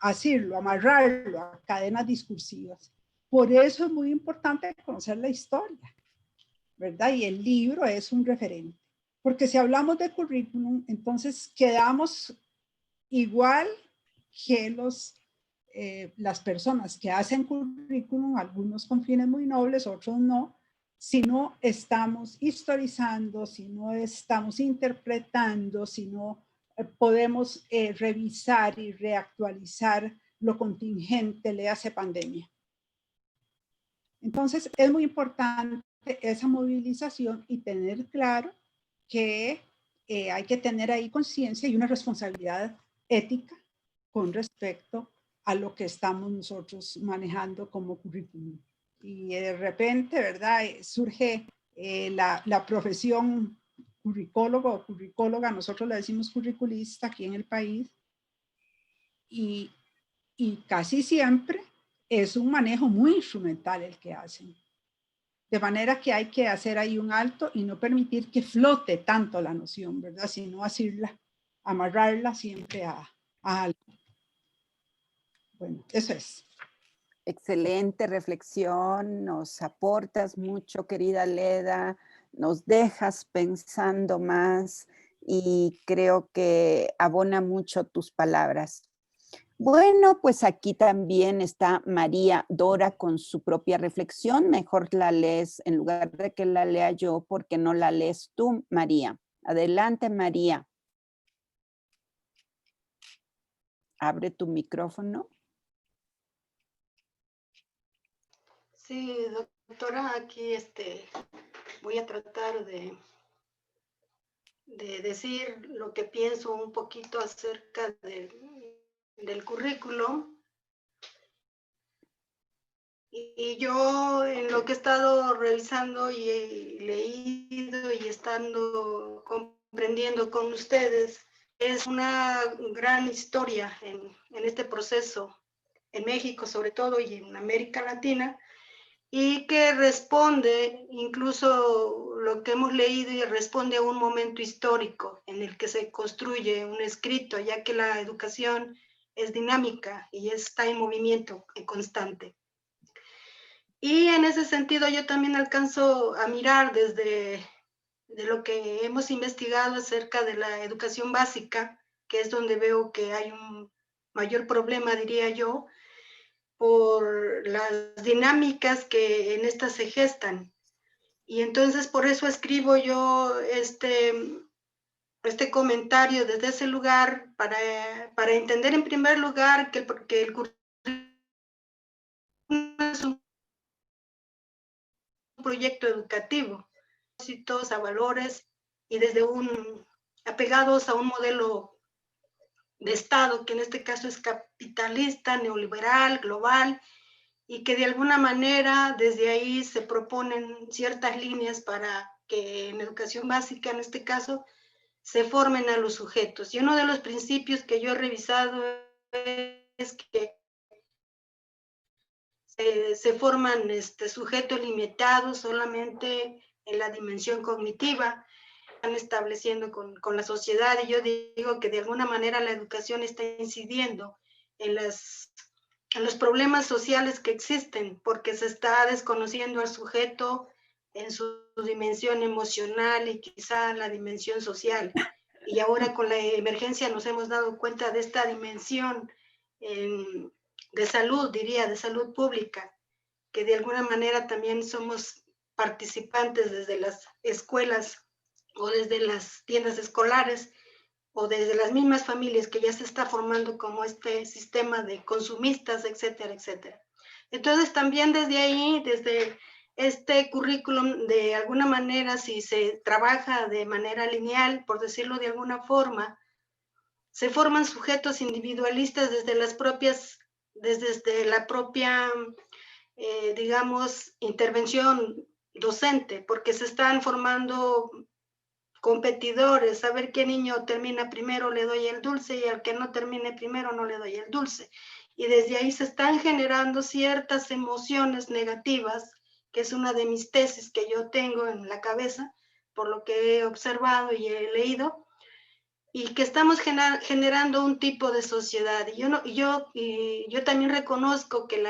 asirlo, amarrarlo a cadenas discursivas. Por eso es muy importante conocer la historia, ¿verdad? Y el libro es un referente. Porque si hablamos de currículum, entonces quedamos igual que las personas que hacen currículum, algunos con fines muy nobles, otros no, si no estamos historizando, si no estamos interpretando, si no podemos revisar y reactualizar lo contingente, le hace pandemia. Entonces es muy importante esa movilización y tener claro que hay que tener ahí conciencia y una responsabilidad ética con respecto a lo que estamos nosotros manejando como currículum. Y de repente, ¿verdad? Surge la profesión curricólogo o curricóloga, nosotros le decimos curriculista aquí en el país, y casi siempre es un manejo muy instrumental el que hacen. De manera que hay que hacer ahí un alto y no permitir que flote tanto la noción, ¿verdad? Sino asirla, amarrarla siempre a algo. Bueno, eso es. Excelente reflexión, nos aportas mucho, querida Leda, nos dejas pensando más y creo que abona mucho tus palabras. Bueno, pues aquí también está María Dora con su propia reflexión. Mejor la lees en lugar de que la lea yo, porque no la lees tú, María. Adelante, María. Abre tu micrófono. Sí, doctora, aquí voy a tratar de decir lo que pienso un poquito acerca del currículo. Y yo en lo que he estado revisando y he leído y estando comprendiendo con ustedes, es una gran historia en este proceso, en México sobre todo y en América Latina, y que responde, incluso lo que hemos leído, y responde a un momento histórico en el que se construye un escrito, ya que la educación es dinámica y está en movimiento constante. Y en ese sentido yo también alcanzo a mirar desde lo que hemos investigado acerca de la educación básica, que es donde veo que hay un mayor problema, diría yo, por las dinámicas que en estas se gestan. Y entonces por eso escribo yo este comentario desde ese lugar para entender en primer lugar que el currículum es un proyecto educativo, a valores y apegados a un modelo de Estado que en este caso es capitalista, neoliberal, global, y que de alguna manera desde ahí se proponen ciertas líneas para que en educación básica, en este caso, se formen a los sujetos. Y uno de los principios que yo he revisado es que se forman sujetos limitados solamente en la dimensión cognitiva, están estableciendo con la sociedad, y yo digo que de alguna manera la educación está incidiendo en los problemas sociales que existen, porque se está desconociendo al sujeto en su dimensión emocional y quizá la dimensión social. Y ahora con la emergencia nos hemos dado cuenta de esta dimensión de salud, diría, de salud pública, que de alguna manera también somos participantes desde las escuelas o desde las tiendas escolares o desde las mismas familias que ya se está formando como este sistema de consumistas, etcétera, etcétera. Entonces también desde ahí, desde este currículum, de alguna manera, si se trabaja de manera lineal, por decirlo de alguna forma, se forman sujetos individualistas desde la propia, digamos, intervención docente, porque se están formando competidores, a ver qué niño termina primero le doy el dulce y al que no termine primero no le doy el dulce. Y desde ahí se están generando ciertas emociones negativas, que es una de mis tesis que yo tengo en la cabeza, por lo que he observado y he leído. y que estamos generando un tipo de sociedad. Y yo también reconozco que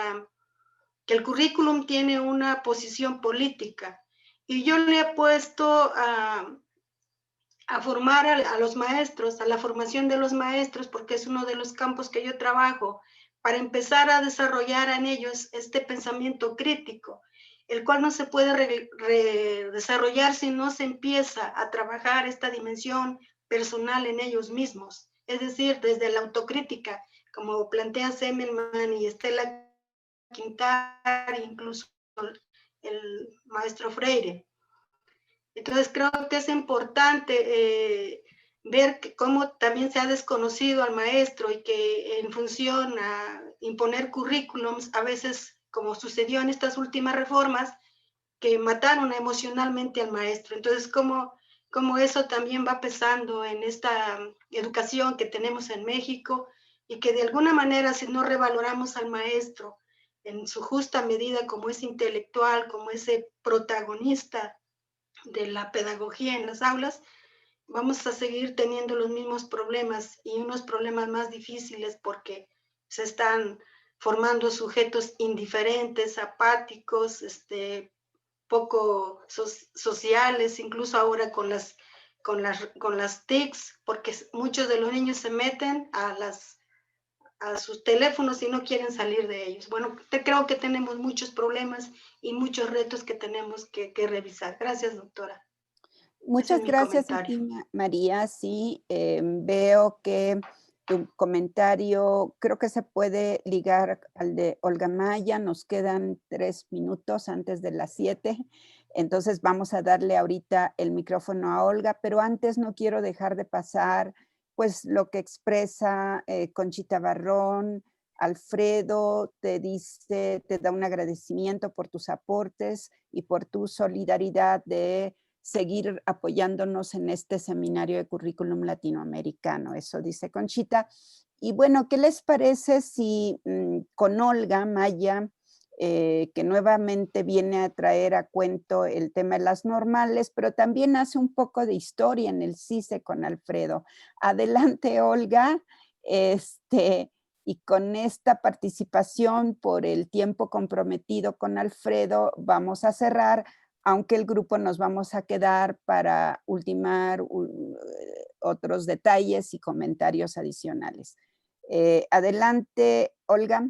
el currículum tiene una posición política, y yo le he puesto a formar a los maestros, a la formación de los maestros, porque es uno de los campos que yo trabajo, para empezar a desarrollar en ellos este pensamiento crítico, el cual no se puede desarrollar si no se empieza a trabajar esta dimensión personal en ellos mismos, es decir, desde la autocrítica, como plantea Semmelman y Stella Quintana, incluso el maestro Freire. Entonces creo que es importante ver cómo también se ha desconocido al maestro, y que en función a imponer currículums, a veces, como sucedió en estas últimas reformas, que mataron emocionalmente al maestro. Entonces, cómo eso también va pesando en esta educación que tenemos en México, y que de alguna manera, si no revaloramos al maestro en su justa medida como ese intelectual, como ese protagonista de la pedagogía en las aulas, vamos a seguir teniendo los mismos problemas, y unos problemas más difíciles, porque se están formando sujetos indiferentes, apáticos, poco sociales, incluso ahora con las TICs, porque muchos de los niños se meten a sus teléfonos y no quieren salir de ellos. Bueno, creo que tenemos muchos problemas y muchos retos que tenemos que revisar. Gracias, doctora. Muchas gracias a ti, María. Sí, veo que tu comentario creo que se puede ligar al de Olga Maya. Nos quedan 3 minutos antes de las 7. Entonces vamos a darle ahorita el micrófono a Olga, pero antes no quiero dejar de pasar pues lo que expresa Conchita Barrón. Alfredo te da un agradecimiento por tus aportes y por tu solidaridad de seguir apoyándonos en este seminario de currículum latinoamericano. Eso dice Conchita. Y bueno, ¿qué les parece si con Olga Maya, que nuevamente viene a traer a cuento el tema de las normales, pero también hace un poco de historia en el CICE con Alfredo? Adelante, Olga. Y con esta participación por el tiempo comprometido con Alfredo, vamos a cerrar, aunque el grupo nos vamos a quedar para ultimar otros detalles y comentarios adicionales. Adelante, Olga.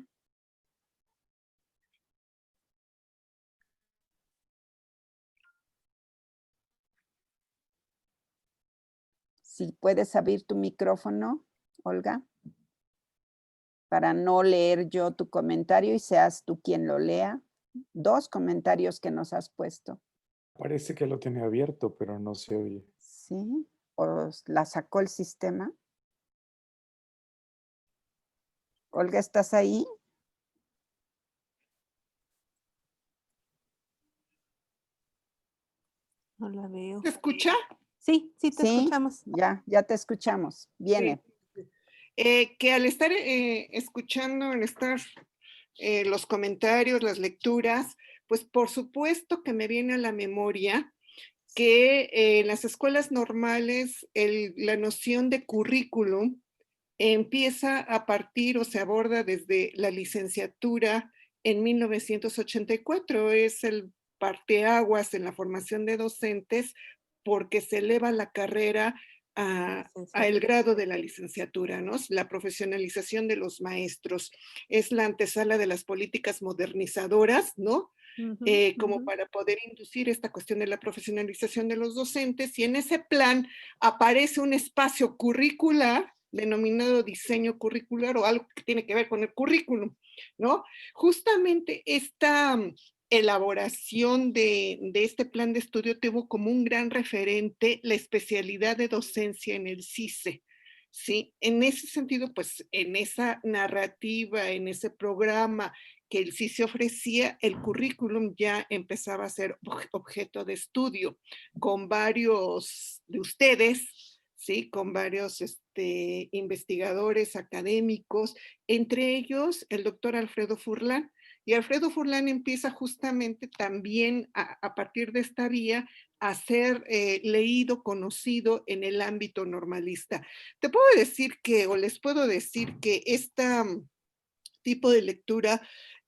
Si puedes abrir tu micrófono, Olga, para no leer yo tu comentario y seas tú quien lo lea. 2 comentarios que nos has puesto. Parece que lo tiene abierto, pero no se oye. Sí, o la sacó el sistema. Olga, ¿estás ahí? No la veo. ¿Te escucha? Sí, te escuchamos. Ya te escuchamos. Viene. Sí. Que al estar escuchando, los comentarios, las lecturas, pues por supuesto que me viene a la memoria que en las escuelas normales la noción de currículum empieza a partir o se aborda desde la licenciatura en 1984. Es el parteaguas en la formación de docentes, porque se eleva la carrera a el grado de la licenciatura, ¿no? La profesionalización de los maestros. Es la antesala de las políticas modernizadoras, ¿no? Como para poder inducir esta cuestión de la profesionalización de los docentes, y en ese plan aparece un espacio curricular denominado diseño curricular, o algo que tiene que ver con el currículum, ¿no? Justamente esta elaboración de este plan de estudio tuvo como un gran referente la especialidad de docencia en el CICE, ¿sí? En ese sentido, pues en esa narrativa, en ese programa que el CICE ofrecía, el currículum ya empezaba a ser objeto de estudio con varios de ustedes, ¿sí? Con varios investigadores académicos, entre ellos el doctor Alfredo Furlan, Y Alfredo Furlan empieza justamente también a partir de esta vía a ser leído, conocido en el ámbito normalista. Te puedo decir que, o les puedo decir que este tipo de lectura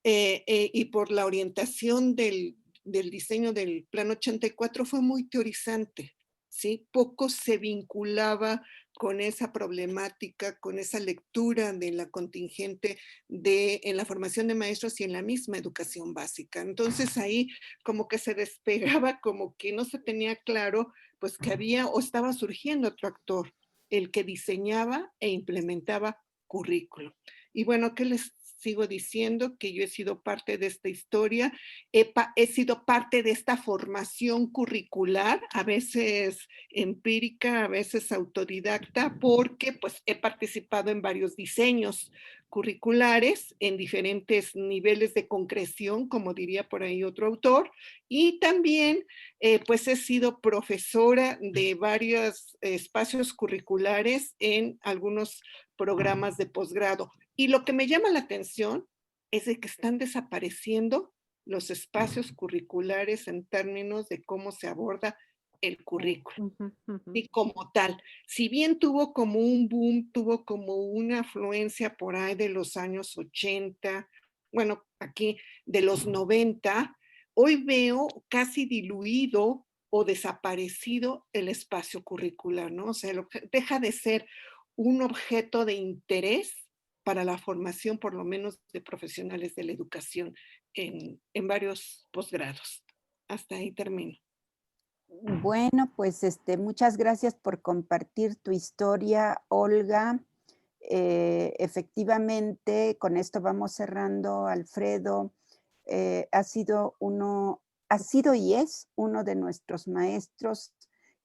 y por la orientación del diseño del Plan 84 fue muy teorizante, ¿sí? Poco se vinculaba con esa problemática, con esa lectura de la contingente en la formación de maestros y en la misma educación básica. Entonces ahí como que se despegaba, como que no se tenía claro, pues que había o estaba surgiendo otro actor, el que diseñaba e implementaba currículo. Y bueno, ¿qué les sigo diciendo? Que yo he sido parte de esta historia, he sido parte de esta formación curricular, a veces empírica, a veces autodidacta, porque pues he participado en varios diseños curriculares en diferentes niveles de concreción, como diría por ahí otro autor, y también pues he sido profesora de varios espacios curriculares en algunos programas de posgrado. Y lo que me llama la atención es de que están desapareciendo los espacios curriculares en términos de cómo se aborda el currículo. Y como tal, si bien tuvo como un boom, tuvo como una afluencia por ahí de los años 80, bueno, aquí de los 90, hoy veo casi diluido o desaparecido el espacio curricular, ¿no? O sea, deja de ser un objeto de interés para la formación, por lo menos de profesionales de la educación en varios posgrados. Hasta ahí termino. Bueno, pues muchas gracias por compartir tu historia, Olga. Efectivamente, con esto vamos cerrando, Alfredo. Ha sido y es uno de nuestros maestros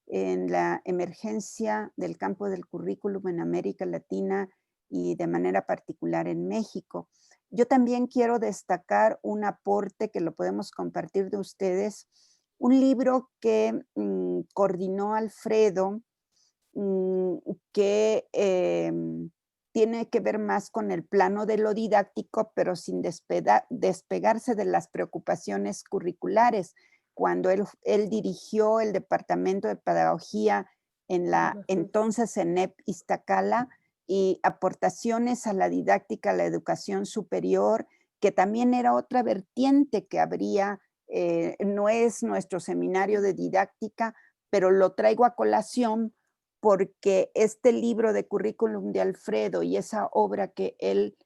en la emergencia del campo del currículum en América Latina y de manera particular en México. Yo también quiero destacar un aporte que lo podemos compartir de ustedes, un libro que coordinó Alfredo, que tiene que ver más con el plano de lo didáctico, pero sin despegarse de las preocupaciones curriculares. Cuando él dirigió el Departamento de Pedagogía en la entonces ENEP Iztacala, y aportaciones a la didáctica, a la educación superior, que también era otra vertiente que habría, no es nuestro seminario de didáctica, pero lo traigo a colación porque este libro de currículum de Alfredo y esa obra que él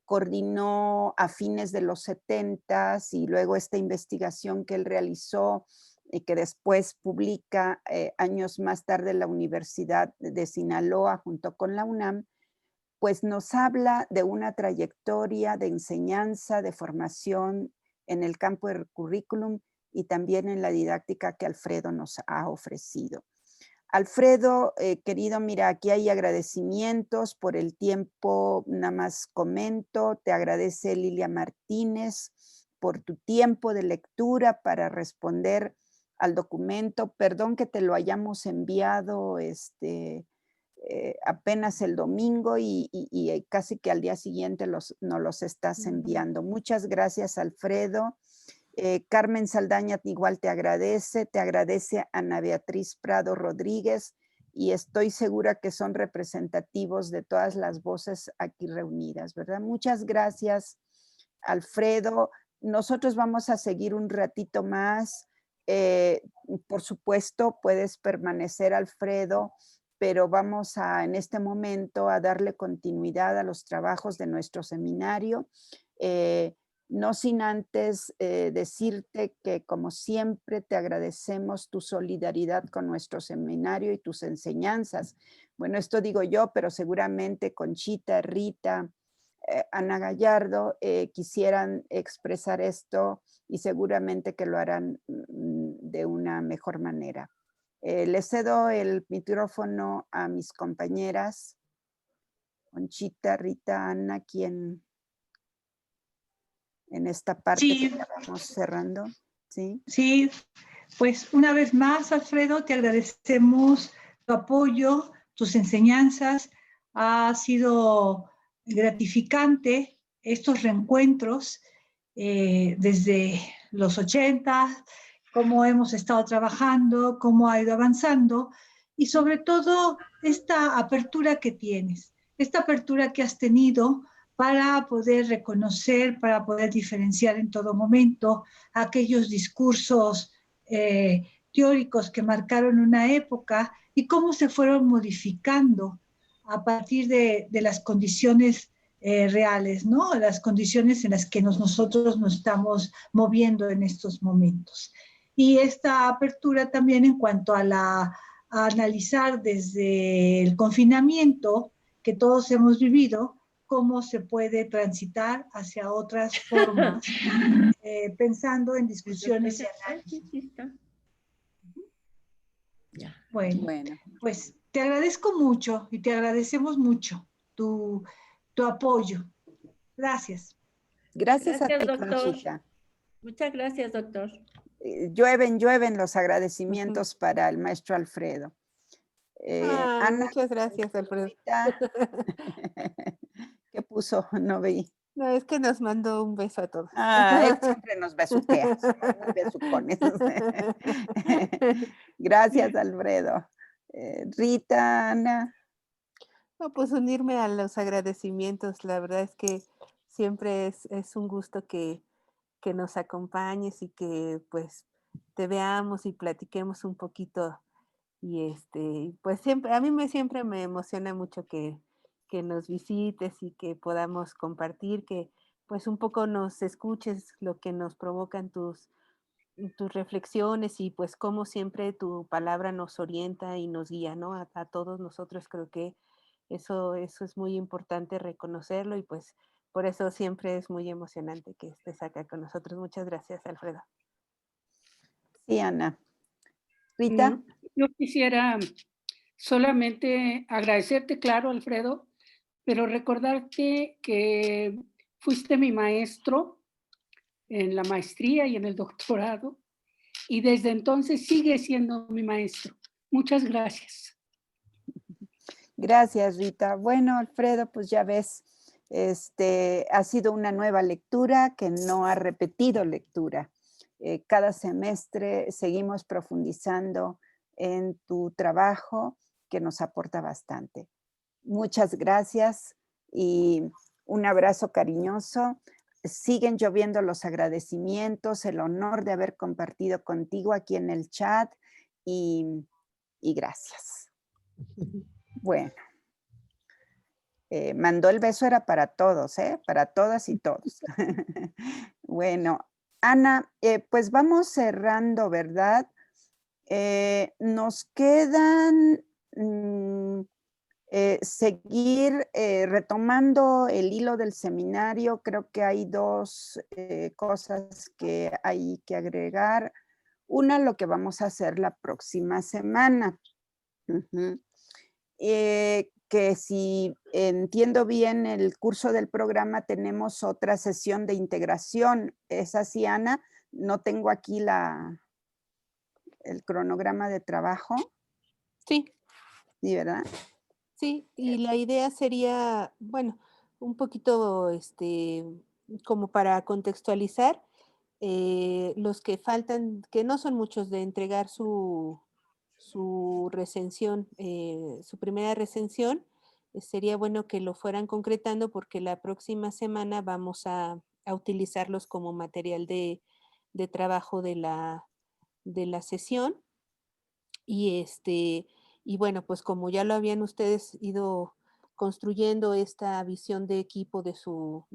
coordinó a fines de los 70s y luego esta investigación que él realizó y que después publica años más tarde en la Universidad de Sinaloa junto con la UNAM, pues nos habla de una trayectoria de enseñanza, de formación en el campo del currículum y también en la didáctica que Alfredo nos ha ofrecido. Alfredo, querido, mira, aquí hay agradecimientos por el tiempo, nada más comento, te agradece Lilia Martínez por tu tiempo de lectura para responder al documento. Perdón que te lo hayamos enviado apenas el domingo y casi que al día siguiente nos los estás enviando. Muchas gracias, Alfredo. Carmen Saldaña igual te agradece a Ana Beatriz Prado Rodríguez y estoy segura que son representativos de todas las voces aquí reunidas, ¿verdad? Muchas gracias, Alfredo. Nosotros vamos a seguir un ratito más. Por supuesto, puedes permanecer, Alfredo, pero vamos en este momento a darle continuidad a los trabajos de nuestro seminario. No sin antes decirte que, como siempre, te agradecemos tu solidaridad con nuestro seminario y tus enseñanzas. Bueno, esto digo yo, pero seguramente Conchita, Rita, Ana Gallardo quisieran expresar esto y seguramente que lo harán de una mejor manera. Les cedo el micrófono a mis compañeras, Conchita, Rita, Ana, quien en esta parte sí, que estamos cerrando. ¿Sí? Sí, pues una vez más, Alfredo, te agradecemos tu apoyo, tus enseñanzas. Ha sido gratificante estos reencuentros desde los 80, cómo hemos estado trabajando, cómo ha ido avanzando y sobre todo esta apertura que tienes, esta apertura que has tenido para poder reconocer, para poder diferenciar en todo momento aquellos discursos teóricos que marcaron una época y cómo se fueron modificando a partir de las condiciones reales, ¿no? Las condiciones en las que nosotros nos estamos moviendo en estos momentos. Y esta apertura también en cuanto a analizar desde el confinamiento que todos hemos vivido, cómo se puede transitar hacia otras formas, pensando en discusiones y análisis. Bueno, pues te agradezco mucho y te agradecemos mucho tu apoyo. Gracias. Gracias a ti, doctor. Conchita. Muchas gracias, doctor. Llueven los agradecimientos para el maestro Alfredo. Ana, muchas gracias, Alfredo. ¿Qué puso? No vi. No, es que nos mandó un beso a todos. Él siempre nos besuquea, somos besucones. Gracias, Alfredo. Rita, Ana. No, pues unirme a los agradecimientos. La verdad es que siempre es un gusto que nos acompañes y que pues te veamos y platiquemos un poquito. Y pues siempre, a mí siempre me emociona mucho que nos visites y que podamos compartir, que pues un poco nos escuches lo que nos provocan tus reflexiones y pues como siempre tu palabra nos orienta y nos guía, ¿no? A todos nosotros creo que eso es muy importante reconocerlo y pues por eso siempre es muy emocionante que estés acá con nosotros. Muchas gracias, Alfredo. Sí, Ana. Rita. Yo quisiera solamente agradecerte, claro, Alfredo, pero recordarte que fuiste mi maestro en la maestría y en el doctorado y desde entonces sigue siendo mi maestro. Muchas gracias. Gracias, Rita. Bueno, Alfredo, pues ya ves, ha sido una nueva lectura que no ha repetido lectura. Cada semestre seguimos profundizando en tu trabajo que nos aporta bastante. Muchas gracias y un abrazo cariñoso. Siguen lloviendo los agradecimientos, el honor de haber compartido contigo aquí en el chat y gracias. Bueno, mandó el beso, era para todos, para todas y todos. Bueno, Ana, pues vamos cerrando, ¿verdad? Nos quedan seguir retomando el hilo del seminario. Creo que hay dos cosas que hay que agregar. Una, lo que vamos a hacer la próxima semana. Que si entiendo bien el curso del programa, tenemos otra sesión de integración. ¿Es así, Ana? No tengo aquí el cronograma de trabajo. Sí. Sí, ¿verdad? Sí, y la idea sería, bueno, un poquito como para contextualizar, los que faltan, que no son muchos, de entregar su recensión, su primera recensión, sería bueno que lo fueran concretando porque la próxima semana vamos a utilizarlos como material de trabajo de la sesión. Y bueno, pues como ya lo habían ustedes ido construyendo esta visión de equipo de su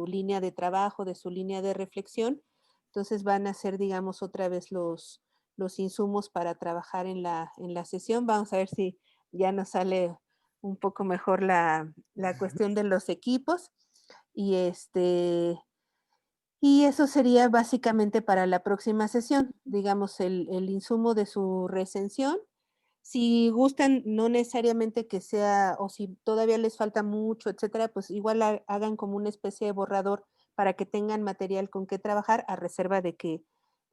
línea de trabajo, de su línea de reflexión, entonces van a ser, digamos, otra vez los insumos para trabajar en la sesión. Vamos a ver si ya nos sale un poco mejor la cuestión de los equipos. Y eso sería básicamente para la próxima sesión, digamos, el insumo de su recensión. Si gustan, no necesariamente que sea, o si todavía les falta mucho, etcétera, pues igual hagan como una especie de borrador para que tengan material con que trabajar, a reserva de que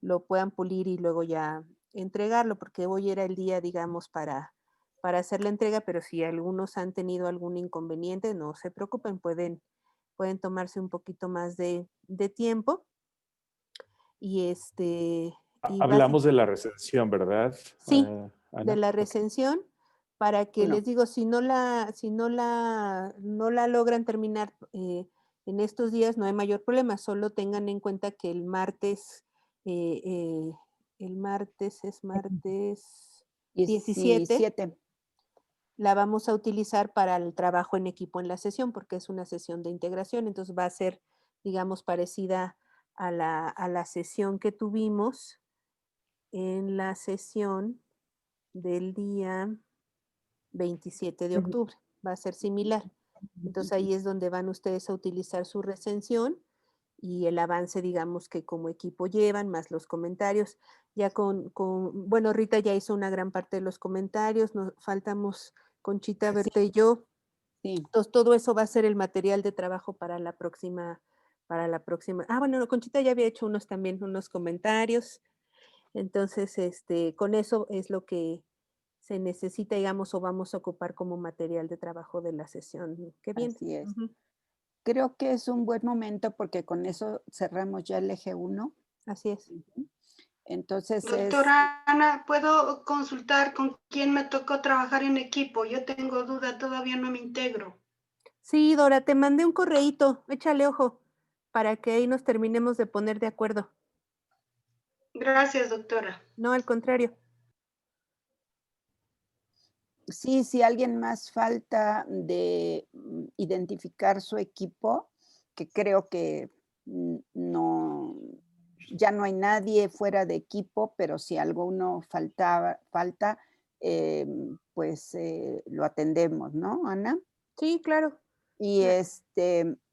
lo puedan pulir y luego ya entregarlo, porque hoy era el día, digamos, para hacer la entrega, pero si algunos han tenido algún inconveniente, no se preocupen, pueden tomarse un poquito más de tiempo. y y Hablamos de la recensión, ¿verdad? Sí, Ana? de la Ok. recensión, para que Bueno. les digo, si no la logran terminar en estos días, no hay mayor problema, solo tengan en cuenta que el martes es martes 17, 17. la vamos a utilizar para el trabajo en equipo en la sesión, porque es una sesión de integración, entonces va a ser, digamos, parecida a la sesión que tuvimos en la sesión del día 27 de octubre. Va a ser similar. Entonces ahí es donde van ustedes a utilizar su recensión y el avance, digamos, que como equipo llevan, más los comentarios. Ya bueno, Rita ya hizo una gran parte de los comentarios, nos faltamos Conchita, Berta y yo. Sí. Entonces todo eso va a ser el material de trabajo para la próxima. Ah, bueno, no, Conchita ya había hecho también unos comentarios. Entonces, con eso es lo que se necesita, digamos, o vamos a ocupar como material de trabajo de la sesión que viene. Así es. Ujú. Creo que es un buen momento porque con eso cerramos ya el eje 1. Así es. Entonces Doctora Ana, ¿puedo consultar con quién me tocó trabajar en equipo? Yo tengo duda, todavía no me integro. Sí, Dora, te mandé un correíto, échale ojo, para que ahí nos terminemos de poner de acuerdo. Gracias, doctora. No, al contrario. Sí, si alguien más falta de identificar su equipo, que creo que no, ya no hay nadie fuera de equipo, pero si alguno falta, pues lo atendemos, ¿no, Ana? Sí, claro. Y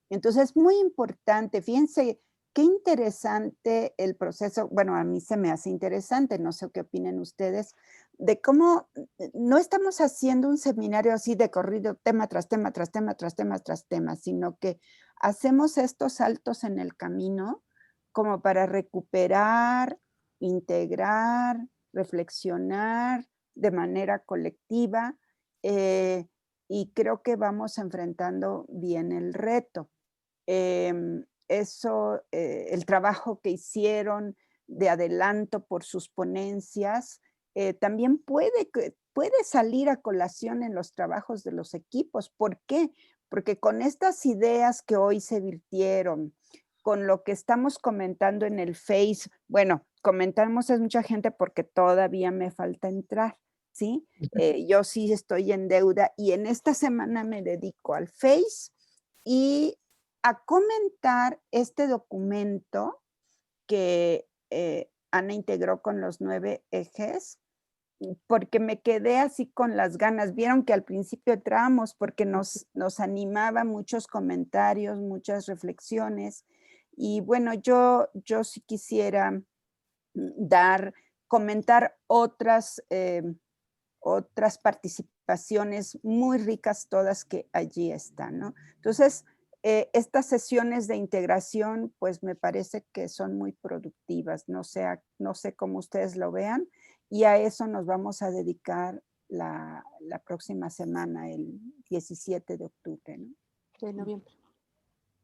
entonces es muy importante, fíjense qué interesante el proceso, bueno, a mí se me hace interesante, no sé qué opinen ustedes, de cómo no estamos haciendo un seminario así de corrido, tema tras tema, tras tema, tras tema, tras tema, sino que hacemos estos saltos en el camino como para recuperar, integrar, reflexionar de manera colectiva. Y creo que vamos enfrentando bien el reto. El trabajo que hicieron de adelanto por sus ponencias, también puede salir a colación en los trabajos de los equipos. ¿Por qué? Porque con estas ideas que hoy se virtieron, con lo que estamos comentando en el Face, bueno, comentamos es mucha gente porque todavía me falta entrar, ¿sí? Yo sí estoy en deuda y en esta semana me dedico al Face y a comentar este documento que Ana integró con los 9 ejes, porque me quedé así con las ganas. Vieron que al principio entramos porque nos animaba muchos comentarios, muchas reflexiones. Y bueno, yo sí quisiera comentar otras participaciones muy ricas todas que allí están, ¿no? Entonces, estas sesiones de integración, pues me parece que son muy productivas, no sé cómo ustedes lo vean, y a eso nos vamos a dedicar la próxima semana, el 17 de octubre, ¿no? De noviembre.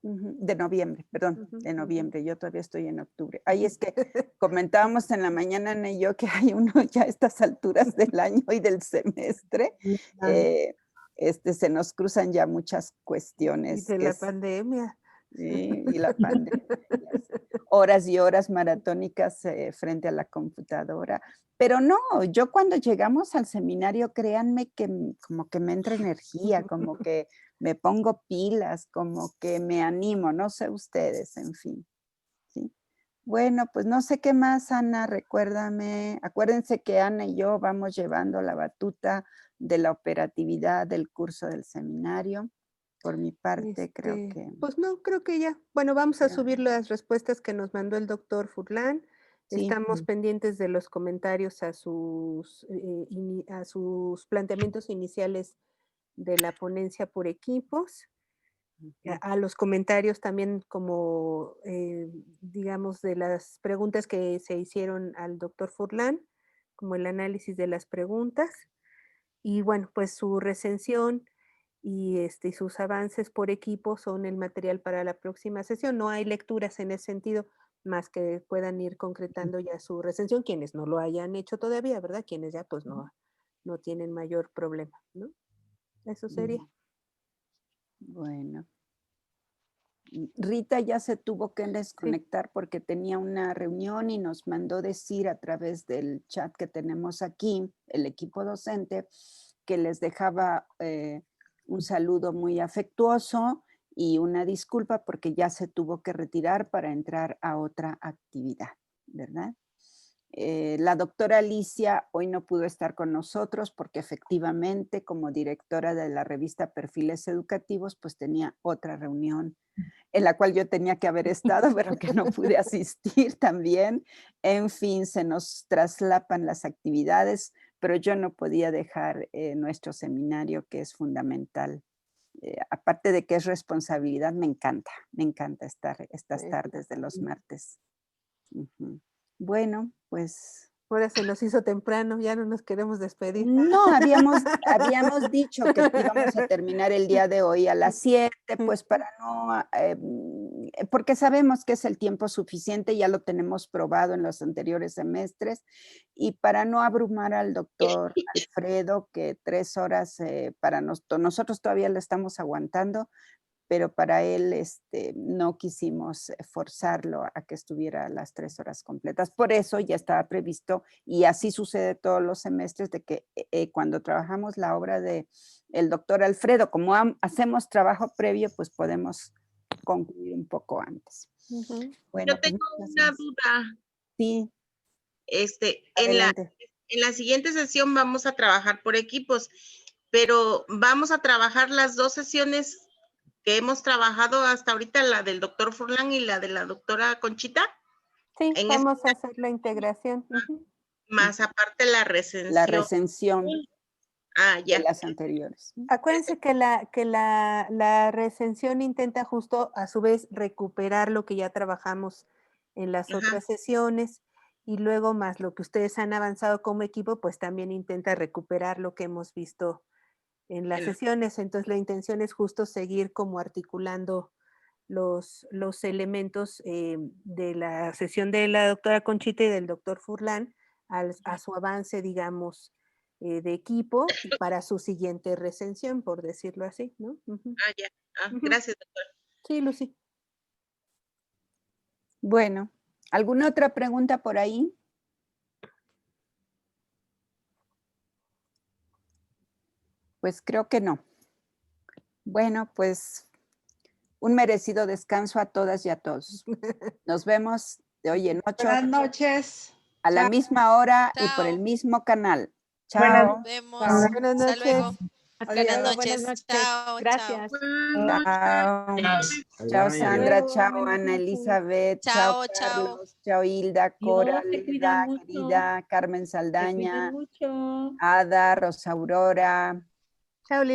De noviembre, perdón, Ujú, de noviembre, yo todavía estoy en octubre. Ahí es que comentábamos en la mañana, Ana y yo, que hay uno ya a estas alturas del año y del semestre, se nos cruzan ya muchas Y cuestiones. de la pandemia. Y la pandemia. Horas y horas maratónicas frente a la computadora. Pero no, yo cuando llegamos al seminario, créanme que como que me entra energía, como que me pongo pilas, como que me animo, no sé ustedes, en fin. ¿Sí? Bueno, pues no sé qué más, Ana, recuérdame. Acuérdense que Ana y yo vamos llevando la batuta de la operatividad del curso del seminario. Por mi parte, creo que... Pues no, creo que ya. Bueno, vamos a subir las respuestas que nos mandó el doctor Furlan. Sí. Estamos pendientes de los comentarios a sus planteamientos iniciales de la ponencia por equipos, a los comentarios también como, digamos, de las preguntas que se hicieron al doctor Furlan, como el análisis de las preguntas. Y bueno, pues su recensión y sus avances por equipo son el material para la próxima sesión. No hay lecturas en ese sentido, más que puedan ir concretando ya su recensión, quienes no lo hayan hecho todavía, ¿verdad? Quienes ya pues no tienen mayor problema, ¿no? Eso sería. Bueno. Rita ya se tuvo que desconectar porque tenía una reunión y nos mandó decir a través del chat que tenemos aquí, el equipo docente, que les dejaba un saludo muy afectuoso y una disculpa porque ya se tuvo que retirar para entrar a otra actividad, ¿verdad? La doctora Alicia hoy no pudo estar con nosotros porque efectivamente como directora de la revista Perfiles Educativos pues tenía otra reunión en la cual yo tenía que haber estado pero que no pude asistir también. En fin, se nos traslapan las actividades, pero yo no podía dejar nuestro seminario que es fundamental. Aparte de que es responsabilidad, me encanta estar estas tardes de los martes. Bueno, pues... Ahora se nos hizo temprano, ya no nos queremos despedir. No, habíamos dicho que íbamos a terminar el día de hoy a las 7, pues para no, porque sabemos que es el tiempo suficiente, ya lo tenemos probado en los anteriores semestres, y para no abrumar al doctor Alfredo, que 3 horas para nosotros todavía lo estamos aguantando, pero para él no quisimos forzarlo a que estuviera las 3 horas completas. Por eso ya estaba previsto, y así sucede todos los semestres, de que cuando trabajamos la obra de el doctor Alfredo, como hacemos trabajo previo, pues podemos concluir un poco antes. Bueno, yo tengo una duda. Sí. En la siguiente sesión vamos a trabajar por equipos, pero vamos a trabajar las 2 sesiones que hemos trabajado hasta ahorita, la del doctor Furlan y la de la doctora Conchita. Sí, vamos a hacer la integración. Más aparte la recensión. La recensión ya. de las anteriores. Acuérdense que la recensión intenta justo a su vez recuperar lo que ya trabajamos en las otras sesiones, y luego más lo que ustedes han avanzado como equipo, pues también intenta recuperar lo que hemos visto en las sesiones. Entonces la intención es justo seguir como articulando los elementos de la sesión de la doctora Conchita y del doctor Furlan a su avance, digamos, de equipo para su siguiente recensión, por decirlo así, ¿no? Ya. Gracias, doctora. Sí, Lucy. Bueno, ¿alguna otra pregunta por ahí? Pues creo que no. Bueno, pues un merecido descanso a todas y a todos. Nos vemos de hoy en 8. Buenas noches. A la misma hora y por el mismo canal. Chao. Nos vemos. Buenas Hasta noches. luego. Buenas luego, noches. Chao. Gracias. Chao. Chao Sandra, chao Ana Elizabeth, chao Carlos, chao Hilda, Cora, Leda, querida Carmen Saldaña, Ada, Rosa Aurora. Chao, Lili.